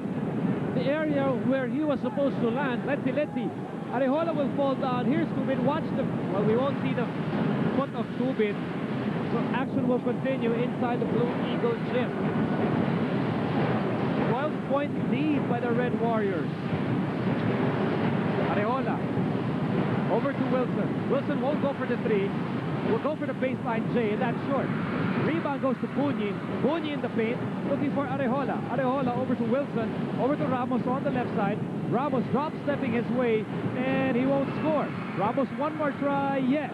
the area where he was supposed to land. Let's see. Arejola will fall down. Here's Tubit. Watch the... Well, we won't see the foot of Tubit. So action will continue inside the Blue Eagle gym. 12-point lead by the Red Warriors. Arejola. Over to Wilson. Wilson won't go for the 3. Will go for the baseline J, and that's short. Rebound goes to Bunyi. Bunyi in the paint, looking for Arejola. Arejola over to Wilson, over to Ramos on the left side. Ramos drop stepping his way, and he won't score. Ramos, one more try, yes.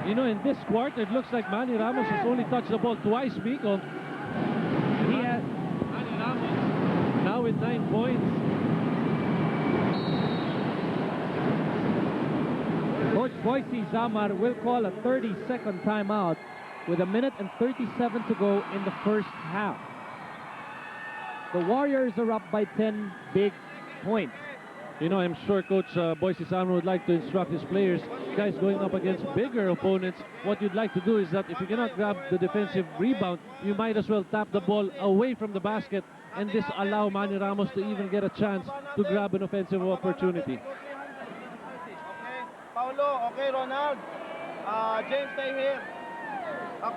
You know, in this quarter, it looks like Manny Ramos has only touched the ball twice, Miko. He has. Manny Ramos now with 9 points. Coach Boise Zamar will call a 30-second timeout with 1:37 to go in the first half. The Warriors are up by 10 big points. You know, I'm sure Coach Boise Salmon would like to instruct his players, guys going up against bigger opponents, what you'd like to do is that if you cannot grab the defensive rebound, you might as well tap the ball away from the basket and this allow Manny Ramos to even get a chance to grab an offensive opportunity. Okay, Paulo, okay, Ronald. James, stay here.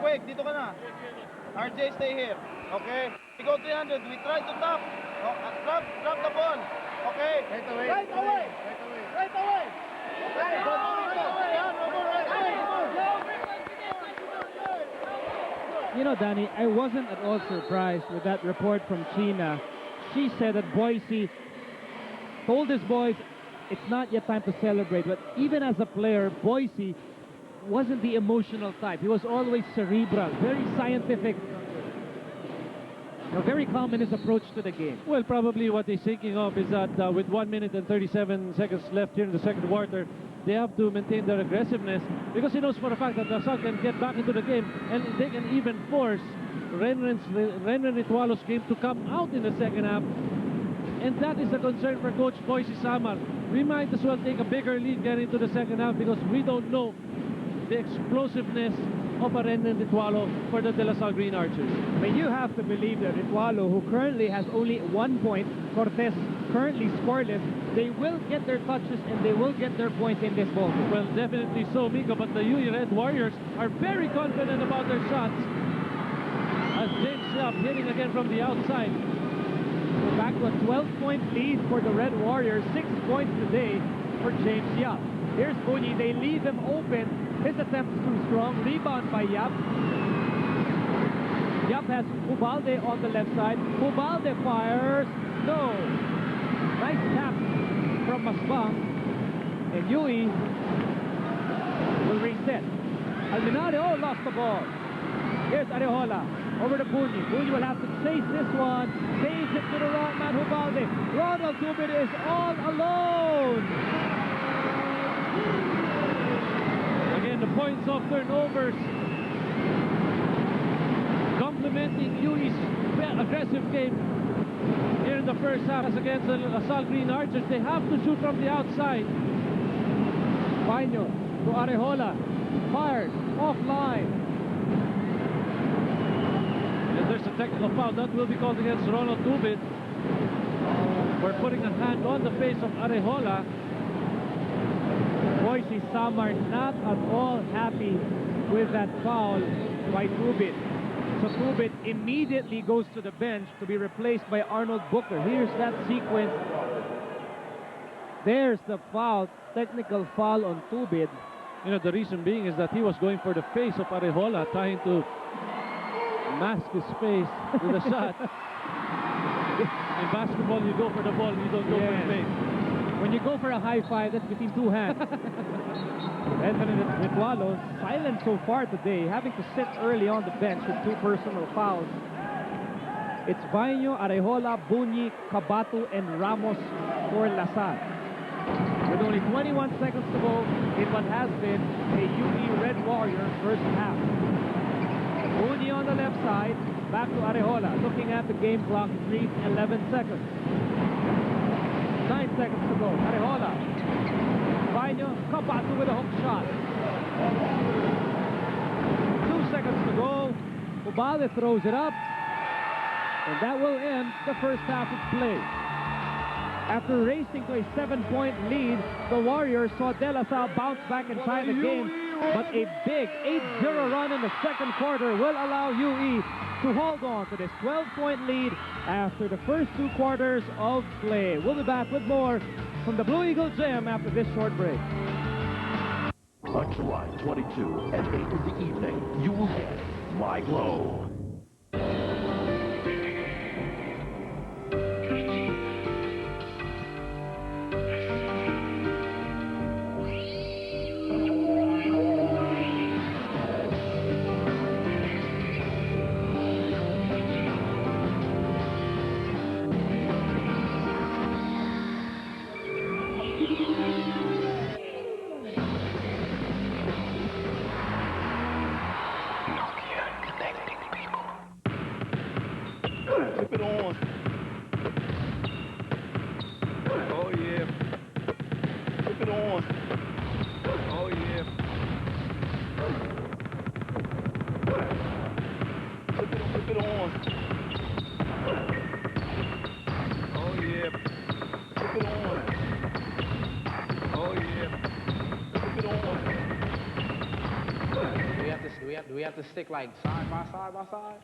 Quick, dito ka na. RJ, stay here. Okay? We go 300. We try to tap. Drop the ball. Okay? Right away. Right away. Right away. Right away. You know, Danny, I wasn't at all surprised with that report from China. She said that Boise told his boys it's not yet time to celebrate, but even as a player, Boise wasn't the emotional type. He was always cerebral, very scientific, very calm in his approach to the game. Well, probably what he's thinking of is that with 1 minute and 37 seconds left here in the second quarter, they have to maintain their aggressiveness because he knows for a fact that LaSalle can get back into the game and they can even force Renren Ritualo's game to come out in the second half. And that is a concern for Coach Boise Samar. We might as well take a bigger lead getting into the second half because we don't know the explosiveness of a Renren Ritualo for the De La Salle Green Archers. But you have to believe that Ritualo, who currently has only 1 point, Cortez currently scoreless, they will get their touches and they will get their points in this ball. Well, definitely so, Miko, but the UE Red Warriors are very confident about their shots. As James Yap hitting again from the outside. We're back to a 12-point lead for the Red Warriors, 6 points today for James Yap. Here's Bunyi, they leave him open. His attempt is too strong. Rebound by Yap. Yap has Ubalde on the left side. Ubalde fires. No. Nice tap from Masbang. And Yui will reset. Alminado lost the ball. Here's Arejola. Over to Bunyi. Bunyi will have to chase this one. Saves it to the wrong man, Ubalde. Ronald Tubit is all alone. Again, the points off turnovers complementing UE's aggressive game here in the first half as against the LaSalle Green Archers. They have to shoot from the outside. Paino to Arejola. Fired. Offline. And there's a technical foul. That will be called against Ronald Tubit for putting a hand on the face of Arejola. Boise Samar not at all happy with that foul by Tubit. So Tubit immediately goes to the bench to be replaced by Arnold Booker. Here's that sequence. There's the foul, technical foul on Tubit. You know, the reason being is that he was going for the face of Arejola, trying to mask his face with a shot. In basketball, you go for the ball, you don't go for the face. When you go for a high five, that's between two hands. Renren Ritualo, silent so far today, having to sit early on the bench with 2 personal fouls. It's Baño, Arejola, Bunyi, Cabato, and Ramos for LaSalle. With only 21 seconds to go in what has been a UE Red Warrior first half. Bunyi on the left side, back to Arejola, looking at the game clock, 3:11 seconds. 9 seconds to go. Arejola. Baño, Cabato with a hook shot. 2 seconds to go. Ubalde throws it up. And that will end the first half of play. After racing to a 7-point lead, the Warriors saw De La Salle bounce back and tie the game. But a big 8-0 run in the second quarter will allow UE to hold on to this 12-point lead after the first 2 quarters of play. We'll be back with more from the Blue Eagle Gym after this short break. On July 22 at 8 in the evening, you will get My Glow. Nokia connecting people. have to stick like side by side?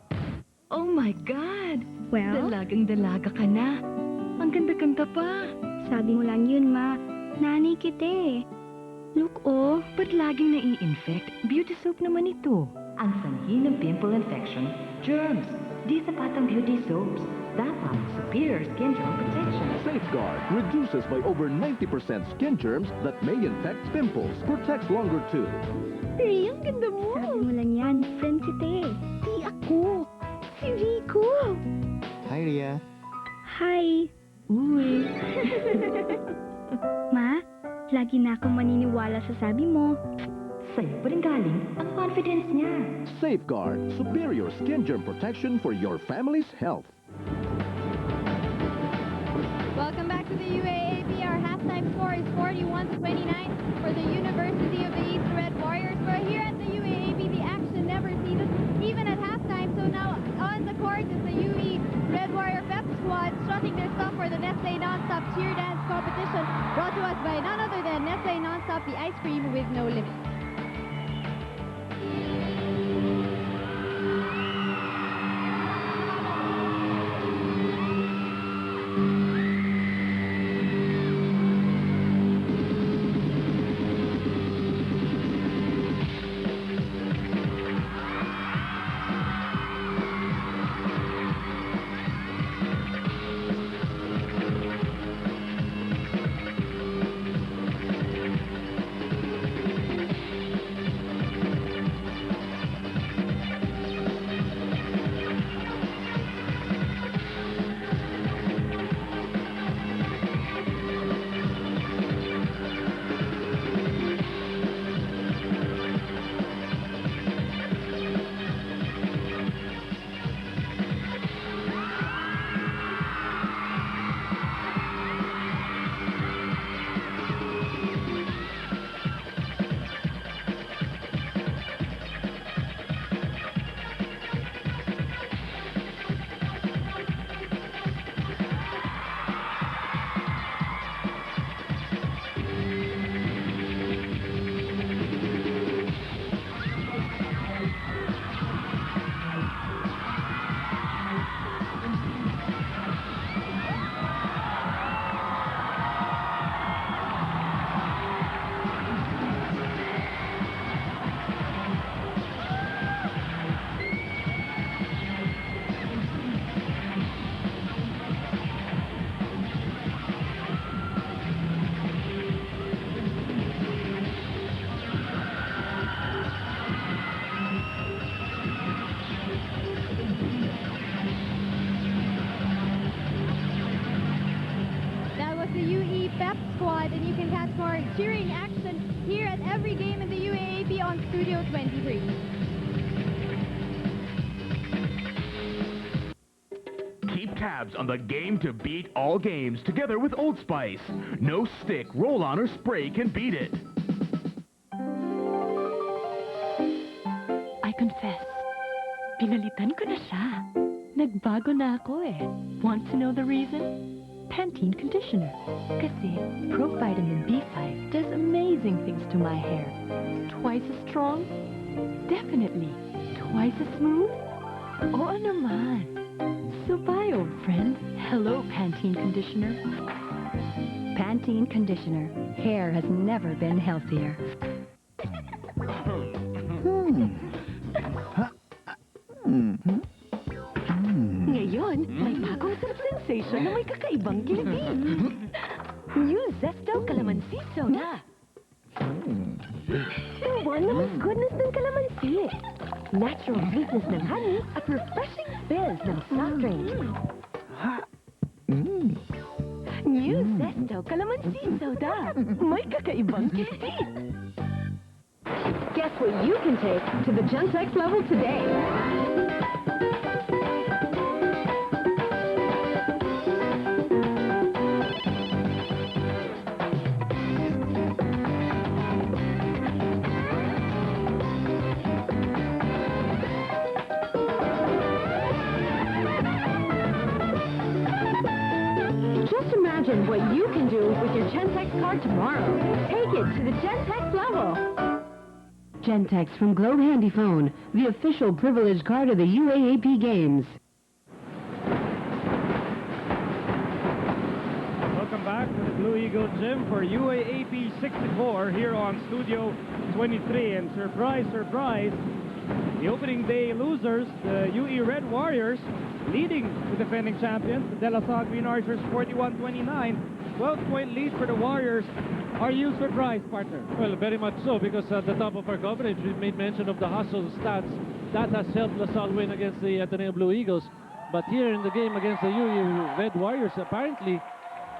Oh my God! Well? Dalagang-dalaga ka na. Ang ganda-ganda pa. Sabi mo lang yun, Ma. Nanay kita eh. Look, oh, ba't laging nai-infect? Beauty soap naman ito. Ang sanhi ng pimple infection, germs. Di sapat ang beauty soaps. Dapat superior skin germ protection. Safeguard reduces by over 90% skin germs that may infect pimples. Protects longer too. Ray, ang ganda mo. Sabi mo lang yan, friend kita eh. Di ako. Si Rico. Hi, Ria. Hi. Uy. Ma, lagi na akong maniniwala sa sabi mo. Sa'yo pa rin galing ang confidence niya. Safeguard superior skin germ protection for your family's health. Welcome back to the UAAP. Our halftime score is 41-29 for the University of the East Red Warriors. But here at the UAAP, the action never ceases, even at halftime. So now on the court is the UE Red Warrior Pep Squad strutting their stuff for the Nestle Non-Stop Cheer Dance competition, brought to us by none other than Nestle Non-Stop, the ice cream with no limit. And you can catch more cheering action here at every game in the UAAP on Studio 23. Keep tabs on the game to beat all games together with Old Spice. No stick, roll-on, or spray can beat it. I confess, pinalitan ko na siya. Nagbago na ako eh. Want to know the reason? Pantene Conditioner. Kasi Pro Vitamin B5 does amazing things to my hair. Twice as strong? Definitely. Twice as smooth? Oo naman. So bye, old friend. Hello, Pantene Conditioner. Pantene Conditioner. Hair has never been healthier. Ngayon, may bagong sensation na may kakaibang kilabing. New Zesto Calamansi Soda. Buwan na mas goodness ng calamansi. Natural sweetness ng honey at refreshing fizz ng soft drink. New Zesto Calamansi Soda. May kakaibang kilabing. Guess what you can take to the Gentex level today. Just imagine what you can do with your Gentex card tomorrow. Take it to the Gentex level. Gentex from Globe Handyphone, the official privileged card of the UAAP Games. Welcome back to the Blue Eagle Gym for UAAP 64 here on Studio 23. And surprise, surprise, the opening day losers, the UE Red Warriors, leading the defending champions, the De La Salle Green Archers, 41-29. 12-point lead for the Warriors. Are you surprised, partner? Well, very much so, because at the top of our coverage, we made mention of the hustle stats. That has helped LaSalle win against the Ateneo Blue Eagles. But here in the game against the UE Red Warriors, apparently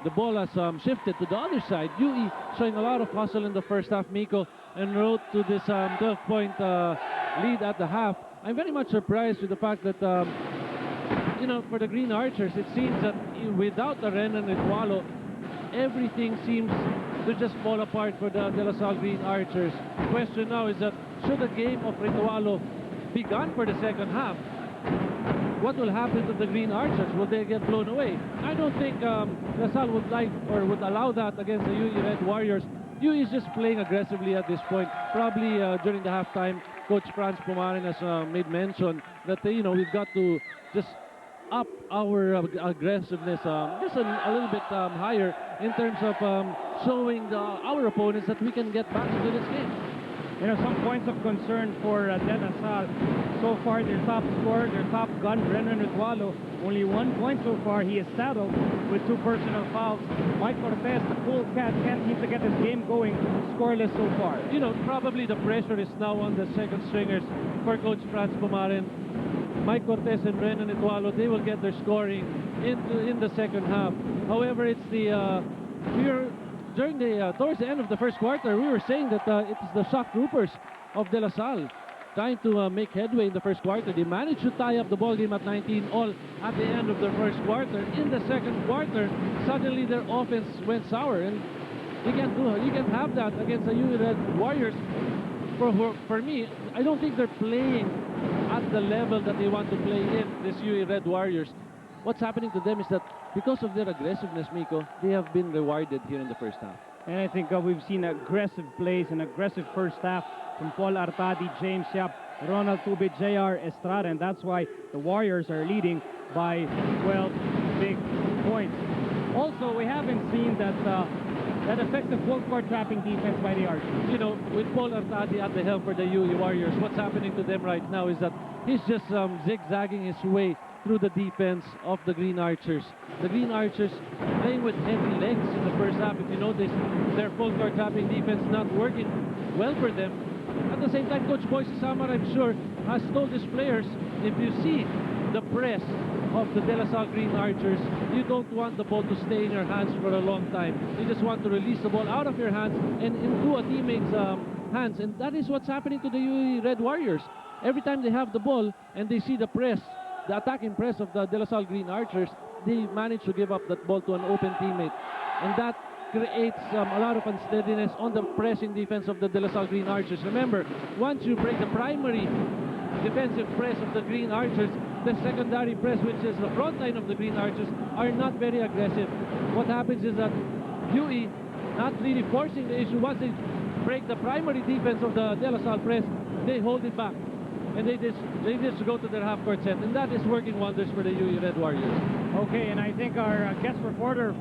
the ball has shifted to the other side. UE showing a lot of hustle in the first half, Miko, and rode to this 12-point lead at the half. I'm very much surprised with the fact that, you know, for the Green Archers, it seems that without the Renan Ritualo, everything seems to just fall apart for the De La Salle Green Archers. The question now is that should the game of Ritualo be gone for the second half, what will happen to the Green Archers? Will they get blown away? I don't think La Salle would like or would allow that against the UE Red Warriors. UE is just playing aggressively at this point. Probably during the halftime, Coach Franz Pumaren has made mention that you know, we've got to just up our aggressiveness just a little bit higher in terms of showing our opponents that we can get back into this game. You know, some points of concern for De La Salle. So far, their top scorer, their top gun, Renan Ritualo, only 1 point so far. He is saddled with 2 personal fouls. Mike Cortez, the cool cat, can't seem to get his game going, scoreless so far. You know, probably the pressure is now on the second stringers for Coach Franz Pumaren. Mike Cortez and Renan Ritualo, they will get their scoring in the second half. However, it's the towards the end of the first quarter, we were saying that it's the shock troopers of De La Salle trying to make headway in the first quarter. They managed to tie up the ball game at 19 all at the end of the first quarter. In the second quarter, suddenly their offense went sour, and you can't have that against the UE Red Warriors. For me, I don't think they're playing at the level that they want to play in, this UE Red Warriors. What's happening to them is that because of their aggressiveness, Miko, they have been rewarded here in the first half. And I think we've seen aggressive plays, an aggressive first half from Paul Artadi, James Yap, Ronald Tubit, J.R. Estrada, and that's why the Warriors are leading by 12 big points. Also, we haven't seen that effective full-court trapping defense by the Archers. You know, with Paul Artadi at the helm for the UE Warriors, what's happening to them right now is that he's just zigzagging his way through the defense of the Green Archers. The Green Archers playing with heavy legs in the first half. If you notice, their full-court trapping defense not working well for them. At the same time, Coach Boyce Samar, I'm sure, has told his players, if you see the press of the De La Salle Green Archers, you don't want the ball to stay in your hands for a long time. You just want to release the ball out of your hands and into a teammate's hands. And that is what's happening to the UE Red Warriors. Every time they have the ball and they see the press, the attacking press of the De La Salle Green Archers, they manage to give up that ball to an open teammate. And that creates a lot of unsteadiness on the pressing defense of the De La Salle Green Archers. Remember, once you break the primary defensive press of the Green Archers, the secondary press, which is the front line of the Green Archers, are not very aggressive. What happens is that UE not really forcing the issue. Once they break the primary defense of the De La Salle press, they hold it back. And they just go to their half-court set, and that is working wonders for the UE Red Warriors. Okay, and I think our guest reporter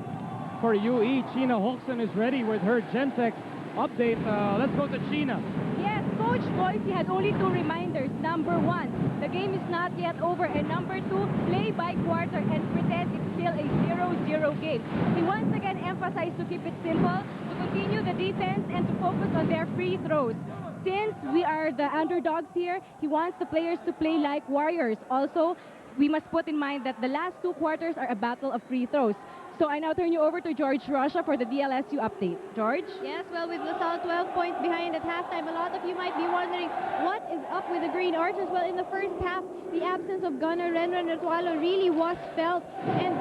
for UE, China Holson, is ready with her Gentex update. Let's go to China. Yes, Coach Boyce had only 2 reminders. Number 1, the game is not yet over, and number 2, play by quarter and pretend it's still a 0-0 game. He once again emphasized to keep it simple, to continue the defense, and to focus on their free throws. Since we are the underdogs here, he wants the players to play like warriors. Also, we must put in mind that the last 2 quarters are a battle of free throws. So I now turn you over to George Russia for the DLSU update. George? Yes, well, with LaSalle 12 points behind at halftime, a lot of you might be wondering what is up with the Green Archers. Well, in the first half, the absence of gunner Renan Ritualo really was felt, and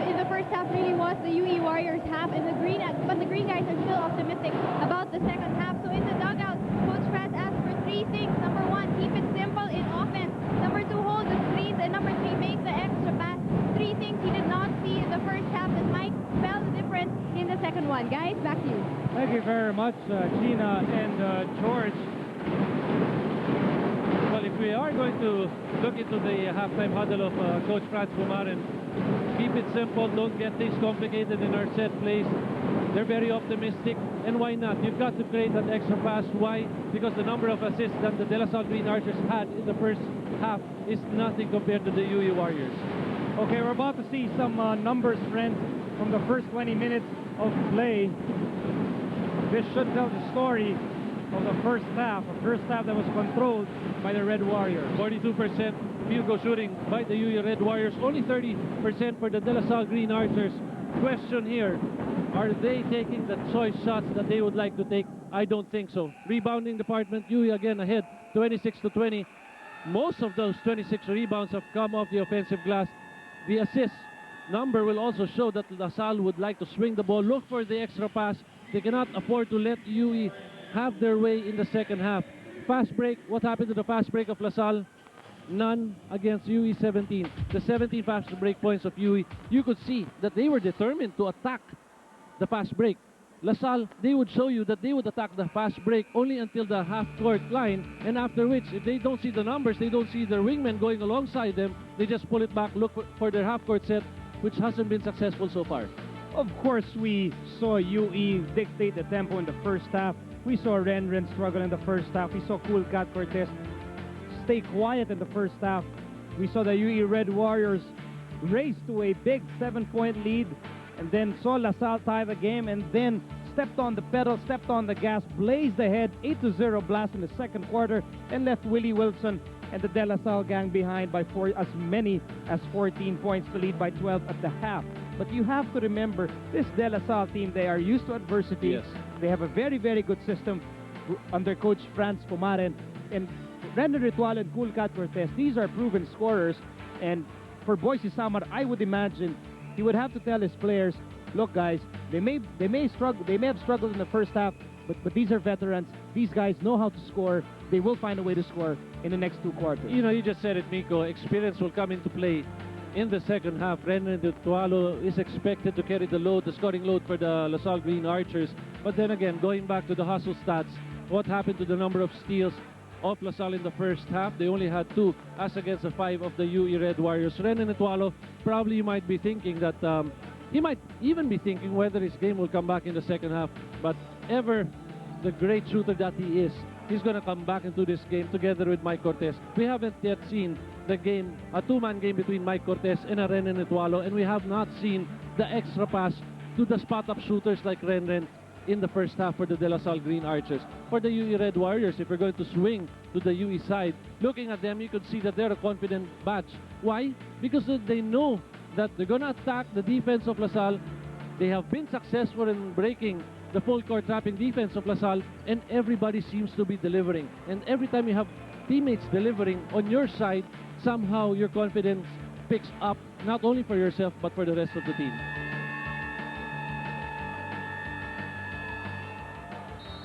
in the first half really was the UE Warriors half, and the Green guys are still optimistic about the second half. So in the dugout, Coach Franz asked for 3 things. Number 1, keep it simple in offense. Number 2, hold the screens, and number 3, make the extra pass. 3 things he did not see in the first half that might spell the difference in the second one. Guys, back to you. Thank you very much, Gina and George. we are going to look into the halftime huddle of Coach Franz Pumaren. Keep it simple, don't get things complicated in our set plays. They're very optimistic, and why not? You've got to create that extra pass. Why? Because the number of assists that the De La Salle Green Archers had in the first half is nothing compared to the UE Warriors. Okay, we're about to see some numbers, friends, from the first 20 minutes of play. This should tell the story of the first half, a first half that was controlled by the Red Warriors. 42% field goal shooting by the UE Red Warriors, only 30% for the De La Salle Green Archers. Question here, are they taking the choice shots that they would like to take? I don't think so. Rebounding department, UE again ahead, 26-20. Most of those 26 rebounds have come off the offensive glass. The assist number will also show that La Salle would like to swing the ball, look for the extra pass. They cannot afford to let UE have their way in the second half. Fast break, what happened to the fast break of La Salle? None against UE 17. The 17 fast break points of UE, you could see that they were determined to attack the fast break. La Salle, they would show you that they would attack the fast break only until the half-court line, and after which, if they don't see the numbers, they don't see their wingmen going alongside them, they just pull it back, look for their half-court set, which hasn't been successful so far. Of course, we saw UE dictate the tempo in the first half. We saw Renren struggle in the first half. We saw Cool Cat Cortez stay quiet in the first half. We saw the UE Red Warriors race to a big 7-point lead, and then saw La Salle tie the game, and then stepped on the pedal, stepped on the gas, blazed ahead, 8-0 blast in the second quarter, and left Willie Wilson and the De La Salle gang behind by as many as 14 points to lead by 12 at the half. But you have to remember, this De La Salle team, they are used to adversity. Yes. They have a very, very good system under Coach Franz Pumaren. And Render Ritual and Cool Cat Cortez, these are proven scorers. And for Boise Samar, I would imagine he would have to tell his players, look guys, they may have struggled in the first half, but these are veterans. These guys know how to score. They will find a way to score in the next 2 quarters. You know, you just said it, Miko. Experience will come into play in the second half. Renan Tualo is expected to carry the load, the scoring load for the La Salle Green Archers. But then again, going back to the hustle stats, what happened to the number of steals of La Salle in the first half? They only had 2 as against the 5 of the UE Red Warriors. Renan Tualo, probably you might be thinking that he might even be thinking whether his game will come back in the second half. But ever the great shooter that he is, he's going to come back into this game together with Mike Cortez. We haven't yet seen the game, a 2-man game between Mike Cortez and Renan Tualo, and we have not seen the extra pass to the spot-up shooters like Renren in the first half for the De La Salle Green Archers. For the UE Red Warriors, if we're going to swing to the UE side, looking at them, you could see that they're a confident batch. Why? Because they know that they're going to attack the defense of La Salle. They have been successful in breaking the full court trapping defense of La Salle, and everybody seems to be delivering. And every time you have teammates delivering on your side, somehow your confidence picks up, not only for yourself, but for the rest of the team.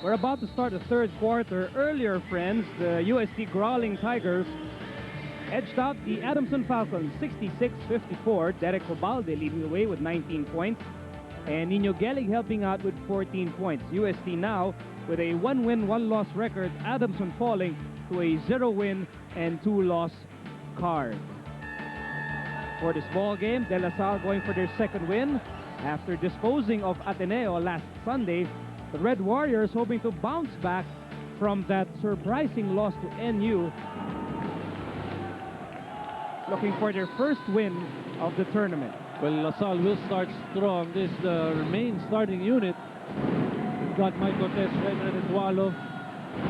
We're about to start the third quarter. Earlier, friends, the UST Growling Tigers edged out the Adamson Falcons 66-54. Derek Cobalde leading the way with 19 points. And Nino Gellig helping out with 14 points. UST now with a 1-win, 1-loss record. Adamson falling to a 0-win and 2-loss card. For this ball game, De La Salle going for their second win after disposing of Ateneo last Sunday. The Red Warriors hoping to bounce back from that surprising loss to NU. Looking for their first win of the tournament. Well, La Salle will start strong. This is the main starting unit. We've got Mike Cortez, Renan Tualo,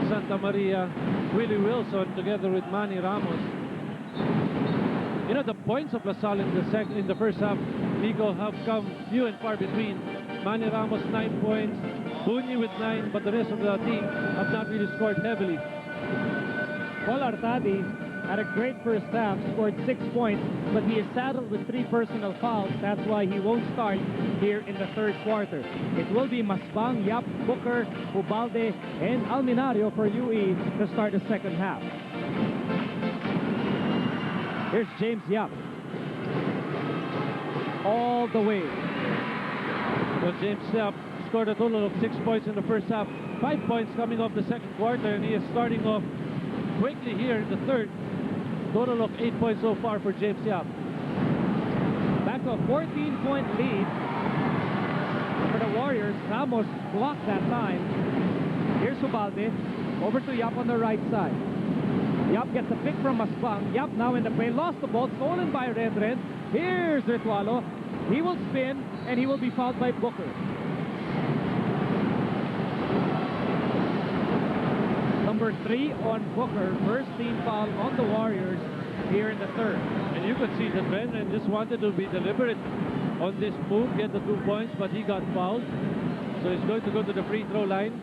Santa Maria, Willie Wilson together with Manny Ramos. You know, the points of La Salle in the first half, Nico, have come few and far between. Manny Ramos 9 points, Bunyi with 9, but the rest of the team have not really scored heavily. Paul Artadi had a great first half, scored 6 points, but he is saddled with 3 personal fouls. That's why he won't start here in the third quarter. It will be Masbang, Yap, Booker, Ubalde, and Alminario for UE to start the second half. Here's James Yap. All the way. Well, James Yap scored a total of 6 points in the first half. 5 points coming off the second quarter, and he is starting off quickly here in the third. Total of 8 points so far for James Yap. Back to a 14-point lead for the Warriors. Ramos blocked that time. Here's Ubalde. Over to Yap on the right side. Yap gets a pick from Masbang. Yap now in the play. Lost the ball. Stolen by Redren. Here's Ritualo. He will spin, and he will be fouled by Booker. Number 3 on Booker. First team foul on the Warriors here in the third. And you could see that Redren just wanted to be deliberate on this move, get the 2 points, but he got fouled. So he's going to go to the free throw line.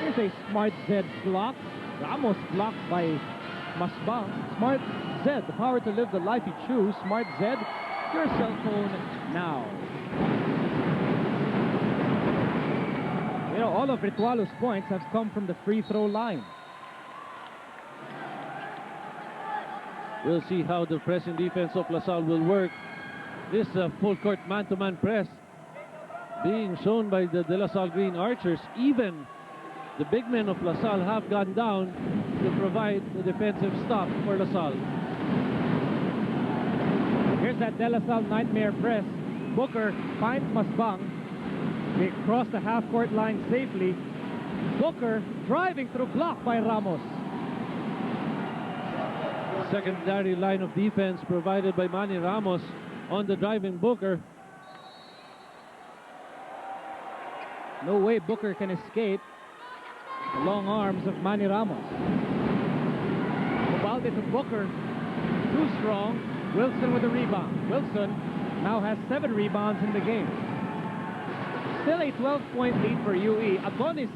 Here's a Smart Z block. Ramos blocked by Masbang. Smart Z, the power to live the life you choose. Smart Z, your cell phone now. You know, all of Ritualo's points have come from the free throw line. We'll see how the pressing defense of LaSalle will work. This full court man-to-man press being shown by the De La Salle Green Archers. Even the big men of LaSalle have gone down to provide the defensive stop for LaSalle. Here's that De La Salle nightmare press. Booker finds Masbang. They cross the half-court line safely. Booker driving through, block by Ramos. Secondary line of defense provided by Manny Ramos on the driving Booker. No way Booker can escape the long arms of Manny Ramos. Ubalde to Booker. Too strong. Wilson with the rebound. Wilson now has 7 rebounds in the game. Still a 12-point lead for UE. Adonis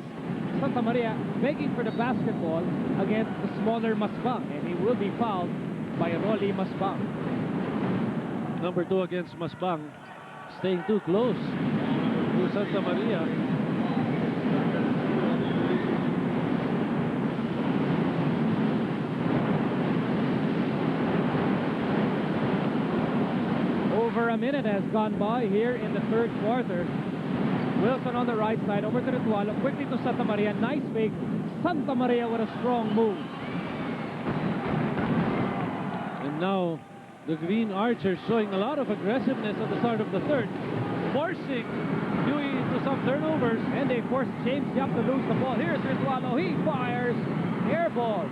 Santa Maria begging for the basketball against the smaller Masbang, and he will be fouled by Rolly Masbang. Number 2 against Masbang, staying too close to Santa Maria. Over a minute has gone by here in the third quarter. Wilson on the right side, over to Ritualo, quickly to Santa Maria, nice fake. Santa Maria with a strong move. And now the Green Archers showing a lot of aggressiveness at the start of the third, forcing UE into some turnovers. And they force James Yap to lose the ball. Here's Ritualo, he fires, air ball.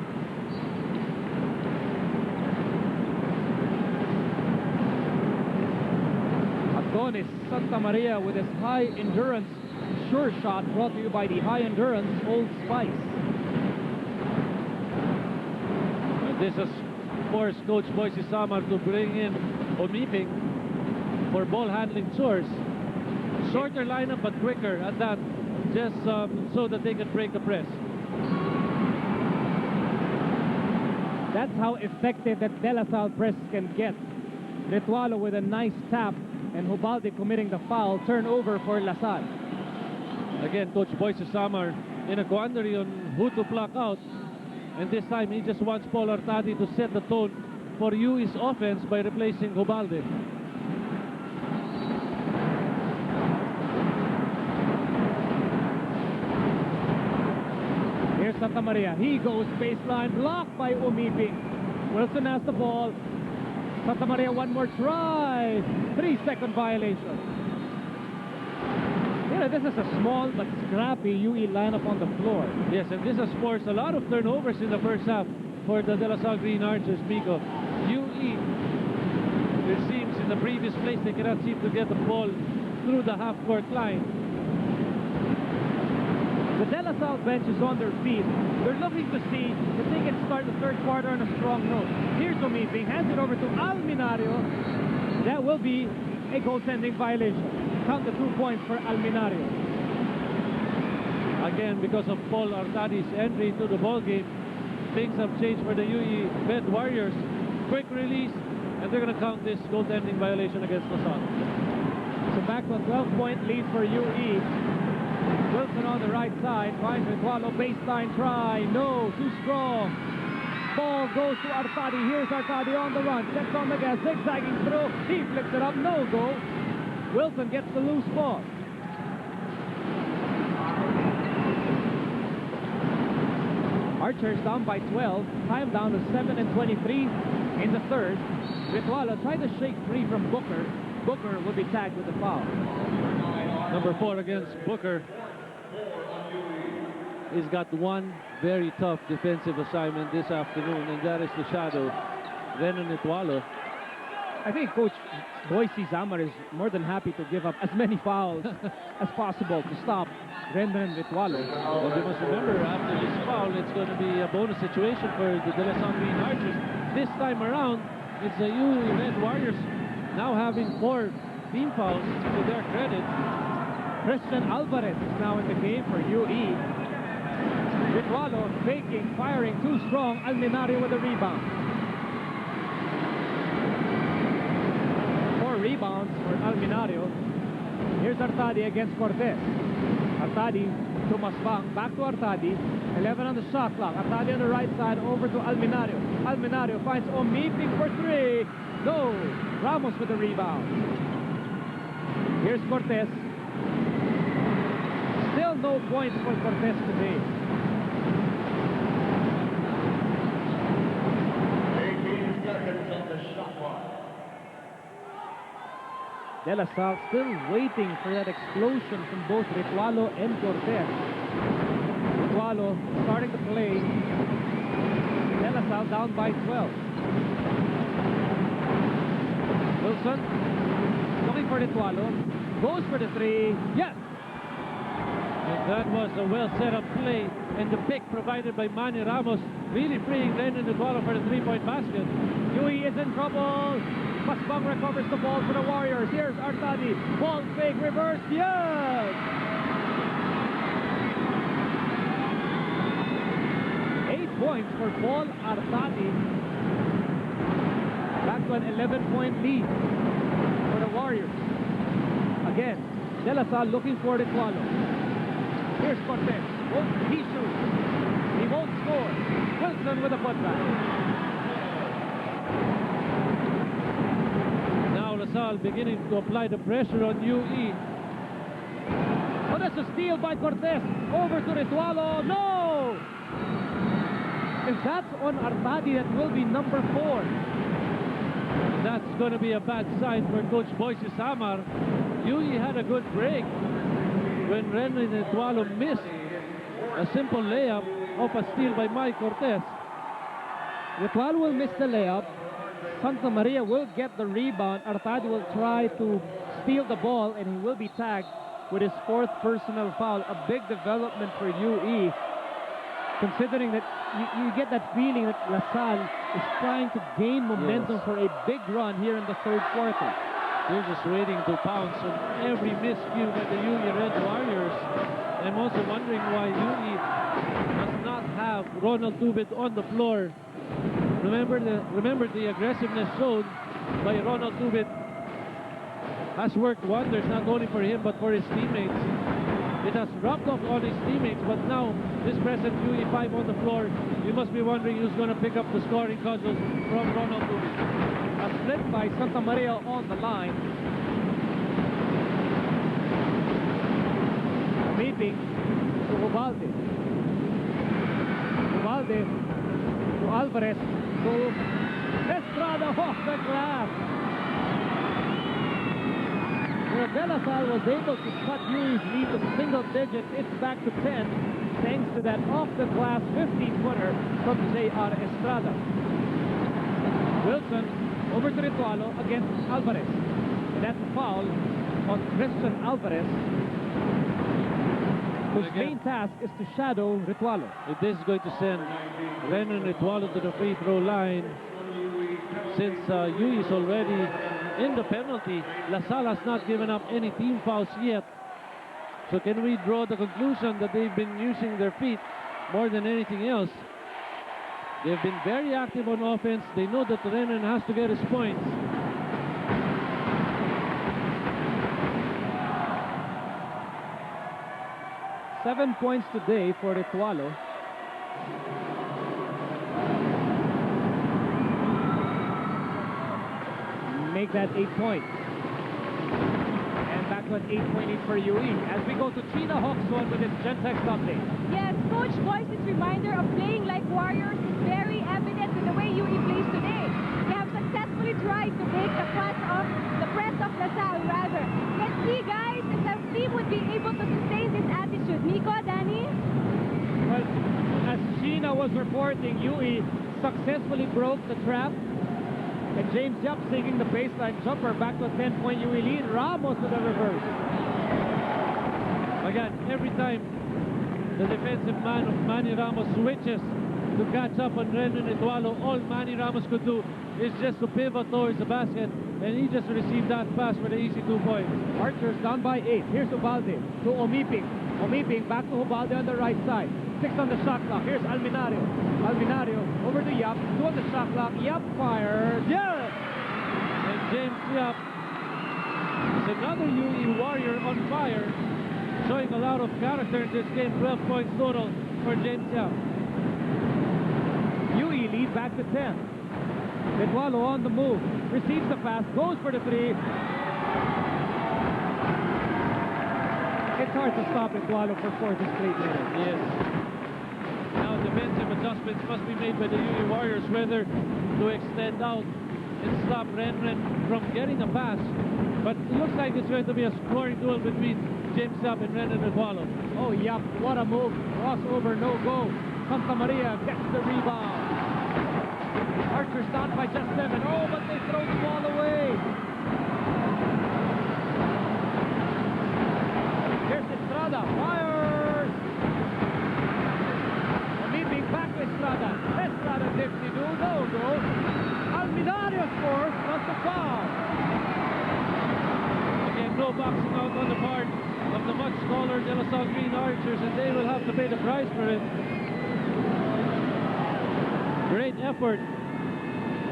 Adonis Santa Maria with his high endurance sure shot, brought to you by the high endurance Old Spice. And this has forced Coach Boise Samar to bring in Omiping for ball handling chores. Shorter lineup but quicker at that, just so that they can break the press. That's how effective that De La Salle press can get. Ritualo with a nice tap, and Ubalde committing the foul. Turnover for LaSalle. Again, Coach Boise Samar in a quandary on who to block out. And this time he just wants Paul Artadi to set the tone for UE's offense by replacing Ubalde. Here's Santa Maria. He goes baseline, blocked by Umiping. Wilson has the ball. Santa Maria, one more try. 3-second violation. You know, this is a small but scrappy UE lineup on the floor. Yes, and this has forced a lot of turnovers in the first half for the De La Salle Green Archers, Miko. UE, it seems in the previous place they cannot seem to get the ball through the half-court line. The De La Salle bench is on their feet. They're looking to see if they can start the third quarter on a strong note. Here's Omiping, hands it over to Alminario. That will be a goaltending violation. Count the 2 points for Alminario. Again, because of Paul Artadi's entry into the ball game, things have changed for the UE Med Warriors. Quick release, and they're going to count this goaltending violation against LaSalle. So back to a 12-point lead for UE. Wilson on the right side, finds Ritualo, baseline try, no, too strong. Ball goes to Artadi. Here's Artadi on the run. Checks on the gas. Zigzagging through. He flips it up. No goal. Wilson gets the loose ball. Archers down by 12. Time down to 7:23 in the third. Ritualo tried to shake free from Booker. Booker will be tagged with a foul. Number 4 against Booker. He's got one very tough defensive assignment this afternoon, and that is to shadow Renan Ritualo. I think Coach Boise Zamar is more than happy to give up as many fouls as possible to stop Renan Ritualo. But you must remember, after this foul, it's going to be a bonus situation for the De La Salle Green Archers. This time around, it's the UE Red Warriors now having 4 team fouls to their credit. Christian Alvarez is now in the game for UE. Ritualo faking, firing too strong. Alminario with a rebound. 4 rebounds for Alminario. Here's Artadi against Cortez. Artadi to Masbang, back to Artadi. 11 on the shot clock. Artadi on the right side, over to Alminario. Alminario finds Omeeping for 3. No! Ramos with the rebound. Here's Cortez. Still no points for Cortez today. 18 seconds on the shot clock. De La Salle still waiting for that explosion from both Ritualo and Cortez. Ritualo starting to play. De La Salle down by 12. Wilson looking for Ritualo. Goes for the 3. Yes! And that was a well set up play, and the pick provided by Manny Ramos really freeing Renan Ritualo for the 3-point basket. Yui is in trouble. Masbang recovers the ball for the Warriors. Here's Artadi. Ball fake, reverse. Yes! 8 points for Paul Artadi. Back to an 11-point lead for the Warriors. Again, De La Salle looking for Ritualo. Here's Cortez. He shoots. He won't score. Wilson with a putback. Now LaSalle beginning to apply the pressure on UE. Oh, that's a steal by Cortez. Over to Ritualo. No! If that's on Artadi, that will be number 4. That's going to be a bad sign for Coach Boise Samar. UE had a good break when Renan Ritualo missed a simple layup off a steal by Mike Cortez. Ritualo will miss the layup. Santa Maria will get the rebound. Artadi will try to steal the ball, and he will be tagged with his 4th personal foul. A big development for UE, considering that you get that feeling that LaSalle is trying to gain momentum for a big run here in the 3rd quarter. They're just waiting to pounce on every miscue by the UE Red Warriors. I'm also wondering why UE does not have Ronald Tubit on the floor. Remember the aggressiveness shown by Ronald Tubit has worked wonders not only for him but for his teammates. It has rubbed off on his teammates, but now this present UE5 on the floor, you must be wondering who's going to pick up the scoring cudgels from Ronald Tubit. A split by Santa Maria on the line. Meeting to Ubalde. Ubalde to Alvarez to Estrada off the glass. De La Salle was able to cut UE's lead to single digits. It's back to 10 thanks to that off-the-glass 15-footer from J.R. Estrada. Wilson over to Ritualo against Alvarez. And that's a foul on Christian Alvarez, whose main task is to shadow Ritualo. If this is going to send Renan Ritualo to the free throw line, since UE is already in the penalty, LaSalle has not given up any team fouls yet. So can we draw the conclusion that they've been using their feet more than anything else? They've been very active on offense. They know that Renan has to get his points. Seven points today for Ritualo. make that 8 points. And back to an 8-point lead for UE as we go to Tina Hawkswan with his Gentex update. Yes, Coach Boyce's reminder of playing like Warriors is very evident with the way UE plays today. They have successfully tried to break the press of LaSalle, rather. Let's see, guys, if the team would be able to sustain this attitude. Nico, Danny? Well, as Sheena was reporting, UE successfully broke the trap. And James Yap singing the baseline jumper back to a 10-point UE lead. Ramos with a reverse. Again, every time the defensive man of Manny Ramos switches to catch up on Renren Itualo, all Manny Ramos could do is just to pivot towards the basket, and he just received that pass for the easy 2 points. Archers down by 8. Here's Ubalde to Omiping. Omiping back to Ubalde on the right side. 6 on the shot clock. Here's Alminario. Alminario over to Yap. 2 on the shot clock. Yap fires. Yes! And James Yap is another UE Warrior on fire, showing a lot of character in this game. 12 points total for James Yap. UE lead back to 10. Itualo on the move. Receives the pass. Goes for the 3. It's hard to stop Itualo for 4 straight minutes. Yes. Now defensive adjustments must be made by the UE Warriors, whether to extend out and stop Renren from getting a pass. But it looks like it's going to be a scoring duel between James Yap and Renren Itualo. Oh, Yap, what a move. Crossover, no go. Santa Maria gets the rebound. Archers down by just 7. Oh, but they throw the ball away. Here's Estrada. Fires. Omiping back to Estrada. Estrada dipsy-do. No go. Alminario scores. Not the foul. Again, no boxing out on the part of the much smaller De La Salle Green Archers, and they will have to pay the price for it. Great effort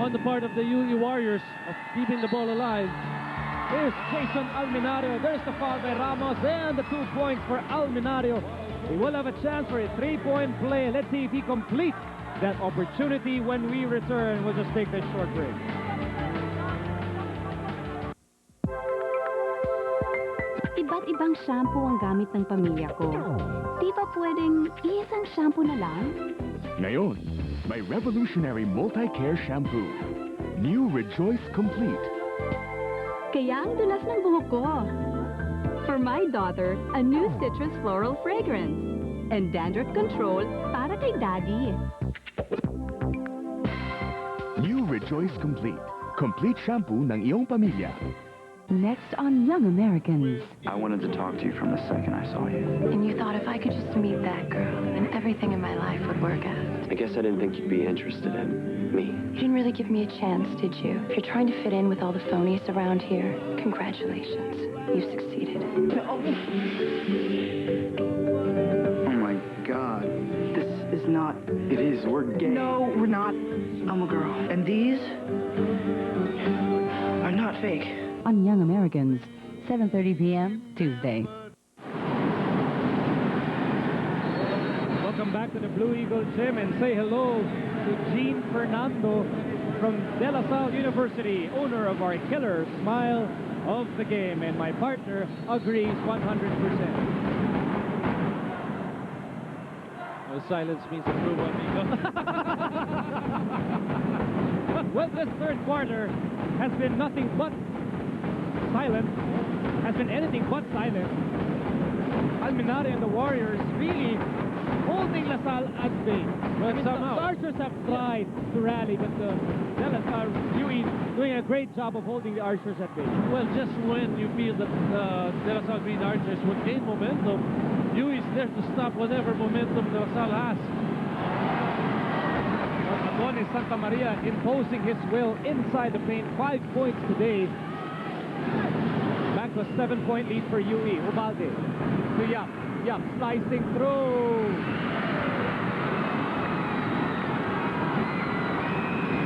on the part of the UE Warriors of keeping the ball alive. Here's Jason Alminario. There's the foul by Ramos and the 2 points for Alminario. He will have a chance for a 3-point play. Let's see if he completes that opportunity when we return. We'll just take this short break. Iba't ibang shampoo ang gamit ng pamilya ko. Di ba pwedeng isang shampoo na lang? Ngayon, may revolutionary multi-care shampoo. New Rejoice Complete. Kaya ang dulas ng buhok ko. For my daughter, a new citrus floral fragrance. And dandruff control para kay daddy. New Rejoice Complete. Complete shampoo ng iyong pamilya. Next on Young Americans. I wanted to talk to you from the second I saw you. And you thought if I could just meet that girl, then everything in my life would work out. I guess I didn't think you'd be interested in me. You didn't really give me a chance, did you? If you're trying to fit in with all the phonies around here, congratulations. You succeeded. Oh my God. This is not... It is. We're gay. No, we're not. I'm a girl. And these are not fake. On Young Americans, 7:30 p.m. Tuesday. Welcome back to the Blue Eagle Gym and say hello to Gene Fernando from De La Salle University, owner of our killer smile of the game. And my partner agrees 100%. Well, silence means approval, amigo. Well, this third quarter has been nothing but silent, has been anything but silent. Alminario and the Warriors really holding LaSalle at bay. Well, I mean, somehow. the Archers have tried to rally, but the De La Salle UE doing a great job of holding the Archers at bay. Well, just when you feel that De La Salle Green Archers would gain momentum, UE is there to stop whatever momentum De La Salle has. One is Santa Maria imposing his will inside the paint. 5 points today. Back to a 7-point lead for UE. Ubalde to Yap. Yap slicing through.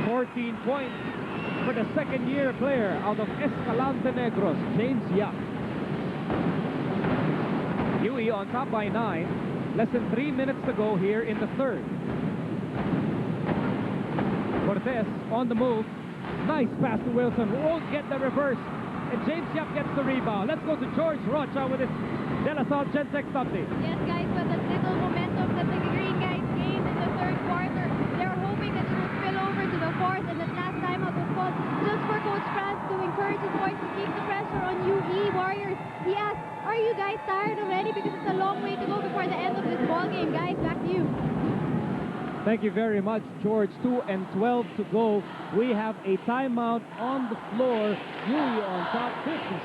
14 points for the second-year player out of Escalante Negros, James Yap. UE on top by 9. Less than 3 minutes to go here in the third. Cortez on the move. Nice pass to Wilson, who won't get the reverse. And James Yap gets the rebound. Let's go to George Rocha with his De La Salle Gentex update. Yes, guys, with the little momentum that the Green guys gained in the third quarter, they're hoping that it will spill over to the fourth, and that last timeout was called just for Coach Franz to encourage his boys to keep the pressure on UE Warriors. He asked, are you guys tired already? Because it's a long way to go before the end of this ball game. Guys, back to you. Thank you very much, George. 2 and 12 to go. We have a timeout on the floor. UE on top,